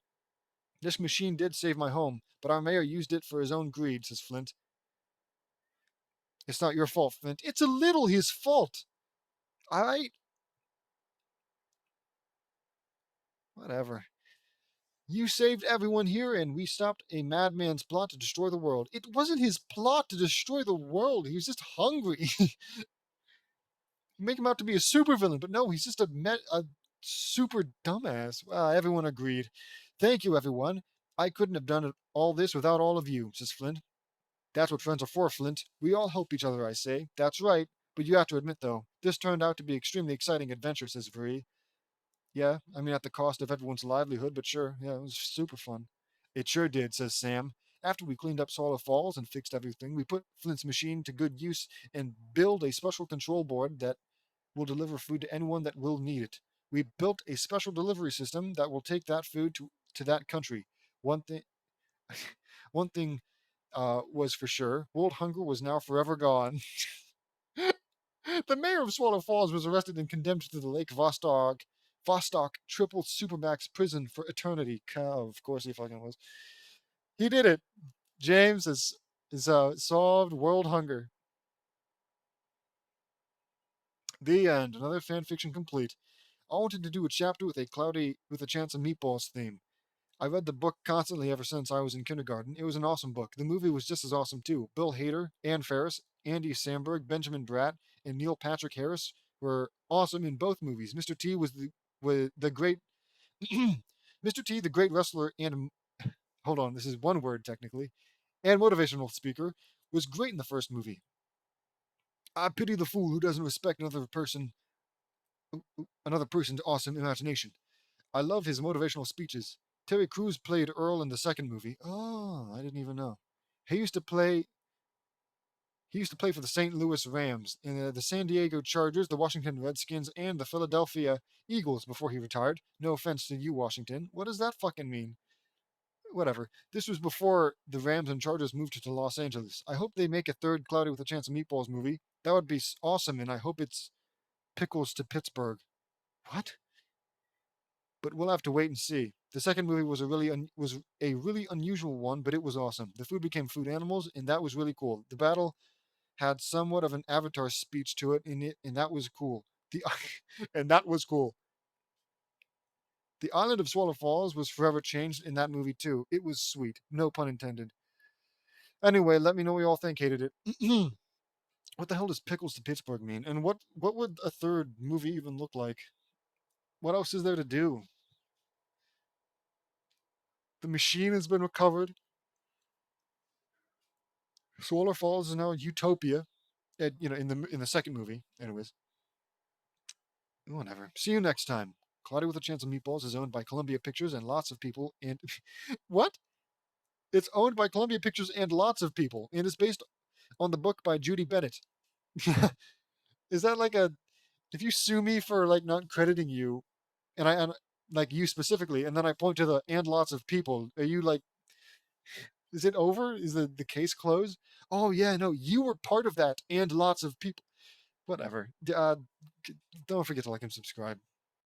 This machine did save my home, but our mayor used it for his own greed, says Flint. It's not your fault, Flint. It's a little his fault. I. Whatever. You saved everyone here, and we stopped a madman's plot to destroy the world. It wasn't his plot to destroy the world. He was just hungry. You make him out to be a supervillain, but no, he's just a super dumbass. Everyone agreed. Thank you, everyone. I couldn't have done all this without all of you, says Flint. That's what friends are for, Flint. We all help each other, I say. That's right. But you have to admit, though, this turned out to be extremely exciting adventure, says Vree. Yeah, I mean, at the cost of everyone's livelihood, but sure, yeah, it was super fun. It sure did, says Sam. After we cleaned up Swallow Falls and fixed everything, we put Flint's machine to good use and build a special control board that will deliver food to anyone that will need it. We built a special delivery system that will take that food to that country. One thing, one thing was for sure, world hunger was now forever gone. The mayor of Swallow Falls was arrested and condemned to the Lake Vostok Triple Supermax prison for eternity. Of course he fucking was. He did it. James has solved world hunger. The end. Another fan fiction complete. I wanted to do a chapter with a chance of meatballs theme. I read the book constantly ever since I was in kindergarten. It was an awesome book. The movie was just as awesome too. Bill Hader, Ann Faris, Andy Samberg, Benjamin Bratt, and Neil Patrick Harris were awesome in both movies. Mr. T was the great Mr. T, the great wrestler and hold on, this is one word technically, and motivational speaker, was great in the first movie. I pity the fool who doesn't respect another person's awesome imagination. I love his motivational speeches. Terry Crews played Earl in the second movie. Oh, I didn't even know. He used to play He used to play for the St. Louis Rams, the San Diego Chargers, the Washington Redskins, and the Philadelphia Eagles before he retired. No offense to you, Washington. What does that fucking mean? Whatever. This was before the Rams and Chargers moved to Los Angeles. I hope they make a third Cloudy with a Chance of Meatballs movie. That would be awesome, and I hope it's pickles to Pittsburgh. What? But we'll have to wait and see. The second movie was a really unusual one, but it was awesome. The food became food animals, and that was really cool. The battle had somewhat of an Avatar speech to it in it, and that was cool. The and that was cool. The island of Swallow Falls was forever changed in that movie too. It was sweet, no pun intended. Anyway, let me know what you all think. Hated it. What the hell does pickles to Pittsburgh mean? And what would a third movie even look like? What else is there to do? The machine has been recovered. Swallow Falls is now utopia. In the second movie, anyways. Whatever. See you next time. Cloudy with a Chance of Meatballs is owned by Columbia Pictures and lots of people. And what? It's owned by Columbia Pictures and lots of people, and it's based on the book by Judy Bennett. Is that like a? If you sue me for like not crediting you, and like you specifically, and then I point to the and lots of people, are you like? Is it over? Is the case closed? Oh yeah, no, you were part of that, and lots of people. Whatever. Don't forget to like and subscribe.